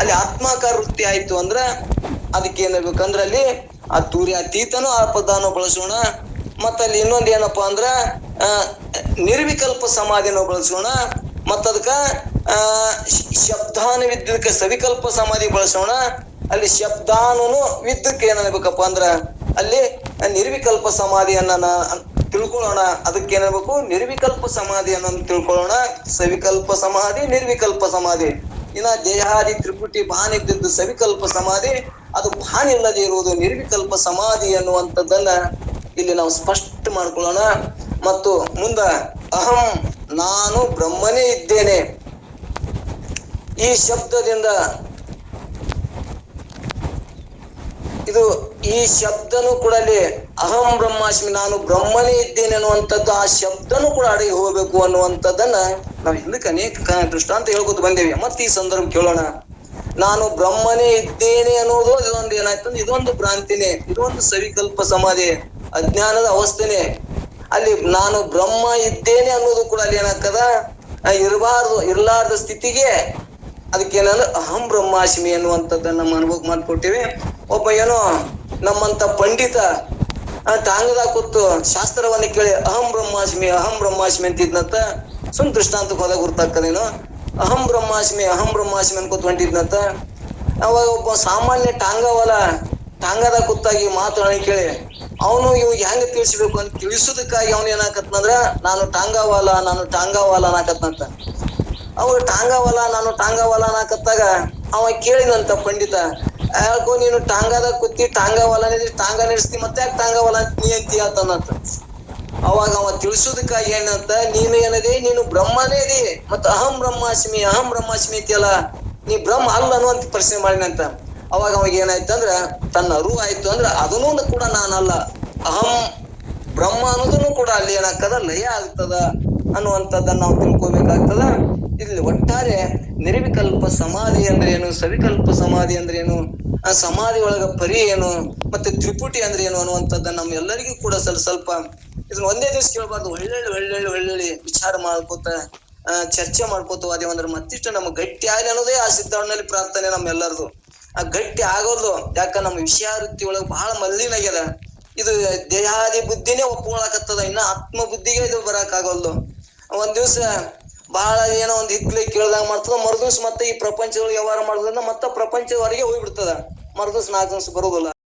ಅಲ್ಲಿ ಆತ್ಮಾಕಾರ ವೃತ್ತಿ ಆಯ್ತು ಅಂದ್ರ ಅದಕ್ಕೆ ಏನಾಗ್ಬೇಕಂದ್ರ ಅಲ್ಲಿ ಆ ತುರ್ಯಾತೀತನೂ ಆ ಪದನೂ ಬಳಸೋಣ. ಮತ್ತ ಅಲ್ಲಿ ಇನ್ನೊಂದ್ ಏನಪ್ಪಾ ಅಂದ್ರ ನಿರ್ವಿಕಲ್ಪ ಸಮಾಧಿನೂ ಬಳಸೋಣ. ಮತ್ತದಕ್ಕ ಶಬ್ದಾನುವಿದ್ದಕ್ಕೆ ಸವಿಕಲ್ಪ ಸಮಾಧಿ ಬಳಸೋಣ. ಅಲ್ಲಿ ಶಬ್ದಾನು ವಿದ್ದಕ್ಕೆ ಏನಾಗಬೇಕಪ್ಪ ಅಂದ್ರ ಅಲ್ಲಿ ನಿರ್ವಿಕಲ್ಪ ಸಮಾಧಿಯನ್ನ ತಿಳ್ಕೊಳ್ಳೋಣ. ಅದಕ್ಕೆ ಏನಾಗಬೇಕು ನಿರ್ವಿಕಲ್ಪ ಸಮಾಧಿಯನ್ನ ತಿಳ್ಕೊಳ್ಳೋಣ. ಸವಿಕಲ್ಪ ಸಮಾಧಿ ನಿರ್ವಿಕಲ್ಪ ಸಮಾಧಿ. ಇನ್ನ ದೇಹಾದಿ ತ್ರಿಪುಟಿ ಭಾನ ಇದ್ದಿದ್ದು ಸವಿಕಲ್ಪ ಸಮಾಧಿ, ಅದು ಭಾನ ಇಲ್ಲದೆ ಇರುವುದು ನಿರ್ವಿಕಲ್ಪ ಸಮಾಧಿ ಅನ್ನುವಂಥದ್ದನ್ನ ಇಲ್ಲಿ ನಾವು ಸ್ಪಷ್ಟ ಮಾಡ್ಕೊಳ್ಳೋಣ. ಮತ್ತು ಮುಂದ ಅಹಂ ನಾನು ಬ್ರಹ್ಮನೇ ಇದ್ದೇನೆ ಈ ಶಬ್ದದಿಂದ ಈ ಶಬ್ದನು ಕೂಡ ಅಲ್ಲಿ ಅಹಂ ಬ್ರಹ್ಮಾಸ್ಮಿ ನಾನು ಬ್ರಹ್ಮನೇ ಇದ್ದೇನೆ ಅನ್ನುವಂಥದ್ದು ಆ ಶಬ್ದನು ಕೂಡ ಅಡಗಿ ಹೋಗ್ಬೇಕು ಅನ್ನುವಂಥದ್ದನ್ನ ನಾವು ಹಿಂದಕ್ಕೆ ಅನೇಕ ದೃಷ್ಟಾಂತ ಹೇಳ್ಕೊತ ಬಂದೇವಿ. ಮತ್ತೆ ಈ ಸಂದರ್ಭ ಕೇಳೋಣ. ನಾನು ಬ್ರಹ್ಮನೇ ಇದ್ದೇನೆ ಅನ್ನೋದು ಇದೊಂದು ಏನಾಯ್ತು, ಇದೊಂದು ಭ್ರಾಂತಿನೇ, ಇದೊಂದು ಸವಿಕಲ್ಪ ಸಮಾಧಿ, ಅಜ್ಞಾನದ ಅವಸ್ಥೆನೆ. ಅಲ್ಲಿ ನಾನು ಬ್ರಹ್ಮ ಇದ್ದೇನೆ ಅನ್ನೋದು ಕೂಡ ಅಲ್ಲಿ ಏನಾಗ್ತದ ಇರ್ಲಾರ್ದ ಸ್ಥಿತಿಗೆ ಅದಕ್ಕೇನಂದ್ರೆ ಅಹಂ ಬ್ರಹ್ಮಾಸ್ಮಿ ಅನ್ನುವಂಥದ್ದನ್ನ ನಮ್ಮ ಅನುಭವ ಮಾಡ್ಕೊಟ್ಟಿವಿ. ಒಬ್ಬ ಏನೋ ನಮ್ಮಂತ ಪಂಡಿತ ಟಾಂಗದಾಗ ಕೂತು ಶಾಸ್ತ್ರವನ್ನ ಕೇಳಿ ಅಹಂ ಬ್ರಹ್ಮಾಸ್ಮಿ ಅಂತಿದ್ನಂತ ಸುಮ್ ದೃಷ್ಟಾಂತಕ್ಕೆ ಹೋದಾಗ ಗುರ್ತಾಗ್ತದೇನೋ. ಅಹಂ ಬ್ರಹ್ಮಾಸ್ಮಿ ಅನ್ಕೋತ ಹೊಂಟಿದ್ನಂತ. ಅವಾಗ ಒಬ್ಬ ಸಾಮಾನ್ಯ ಟಾಂಗದಾಗ ಕೂತಾಗಿ ಮಾತುಗಳನ್ನ ಕೇಳಿ ಅವನು ಇವಾಗ ಹೆಂಗ ತಿಳಿಸ್ಬೇಕು ಅಂತ ತಿಳಿಸೋದಕ್ಕಾಗಿ ಅವನು ಏನಾಕತ್ನಂದ್ರ ನಾನು ಟಾಂಗಾವಾಲ ಅನ್ನಕತ್ನಂತ. ಅವಾಗ ನಾನು ಟಾಂಗಾವಾಲ ಅನ್ನಕತ್ತಾಗ ಅವ ಕೇಳಿದಂತ ಪಂಡಿತ, ಯಾಕೋ ನೀನು ಟಾಂಗಾದಾಗ ಕೂತಿ ಟಾಂಗಾವಾಲ ಟಾಂಗ ನಡೆಸ್ತಿ, ಮತ್ತೆ ಯಾಕೆ ಟಾಂಗಾವಾಲ ನೀ ಅಂತೀಯ ಅಂತಂತ. ಅವಾಗ ಅವ ತಿಳಿಸೋದಕ್ಕಾಗಿ ಏನಂತ, ನೀನು ಏನದೆ ನೀನು ಬ್ರಹ್ಮನೇ ಇದೆ, ಮತ್ತ ಅಹಂ ಬ್ರಹ್ಮಾಸ್ಮಿ ಅಂತೀಯಲ್ಲ, ನೀ ಬ್ರಹ್ಮ ಅಲ್ಲ ಅನ್ನುವಂತ ಪ್ರಶ್ನೆ ಮಾಡಿನಂತ. ಅವಾಗ ಅವಾಗ ಏನಾಯ್ತಂದ್ರ ತನ್ನ ಅರಿವು ಆಯ್ತು ಅಂದ್ರ ಅದನ್ನೂ ಕೂಡ ನಾನಲ್ಲ, ಅಹಂ ಬ್ರಹ್ಮ ಅನ್ನೋದನ್ನು ಕೂಡ ಅಲ್ಲಿ ಏನಾಗ್ತದ ಲಯ ಆಗ್ತದ ಅನ್ನುವಂಥದ್ದನ್ನ ನಾವು ತಿಳ್ಕೊಬೇಕಾಗ್ತದ. ಇಲ್ಲಿ ಒಟ್ಟಾರೆ ನಿರ್ವಿಕಲ್ಪ ಸಮಾಧಿ ಅಂದ್ರೆ ಏನು, ಸವಿಕಲ್ಪ ಸಮಾಧಿ ಅಂದ್ರೆ ಏನು, ಆ ಸಮಾಧಿ ಒಳಗ ಪರಿ ಏನು, ಮತ್ತೆ ತ್ರಿಪುಟಿ ಅಂದ್ರೆ ಏನು ಅನ್ನುವಂಥದ್ದನ್ನ ನಮ್ಮ ಎಲ್ಲರಿಗೂ ಕೂಡ ಸ್ವಲ್ಪ ಇದನ್ನ ಒಂದೇ ದಿವಸ ಕೇಳಬಾರ್ದು. ಒಳ್ಳೆ ವಿಚಾರ ಮಾಡ್ಕೋತ ಚರ್ಚೆ ಮಾಡ್ಕೋತ ಹೋದೇವಂದ್ರ ಮತ್ತಿಷ್ಟು ನಮ್ಗೆ ಗಟ್ಟಿ ಆಗ್ಲಿ ಅನ್ನೋದೇ ಆ ಸಿದ್ಧಾವಣದಲ್ಲಿ ಪ್ರಾರ್ಥನೆ ನಮ್ಮೆಲ್ಲರದು. ಆ ಗಟ್ಟಿ ಆಗೋದು ಯಾಕ ನಮ್ಮ ವಿಷಯಾವೃತ್ತಿ ಒಳಗ್ ಬಹಳ ಮಲ್ಲಿನ ಆಗ್ಯದ. ಇದು ದೇಹಾದಿ ಬುದ್ಧಿನೇ ಒಪ್ಕೊಳಕತ್ತದ, ಇನ್ನ ಆತ್ಮ ಬುದ್ಧಿಗೆ ಇದು ಬರಾಕ್ ಆಗೋಲ್ದು. ಒಂದ್ ದಿವ್ಸ ಬಹಳ ಏನೋ ಒಂದ್ ಹಿತ್ಲಿ ಕೇಳ್ದಂಗ ಮಾಡ್ತದ, ಮರುದಿವ್ಸ ಮತ್ತೆ ಈ ಪ್ರಪಂಚದೊಳಗೆ ವ್ಯವಹಾರ ಮಾಡೋದ್ರಿಂದ ಮತ್ತೆ ಪ್ರಪಂಚದವರೆಗೆ ಹೋಗ್ಬಿಡ್ತದ, ಮರುದಿವ್ಸ 4 ದಿವ್ಸ ಬರೋದಿಲ್ಲ.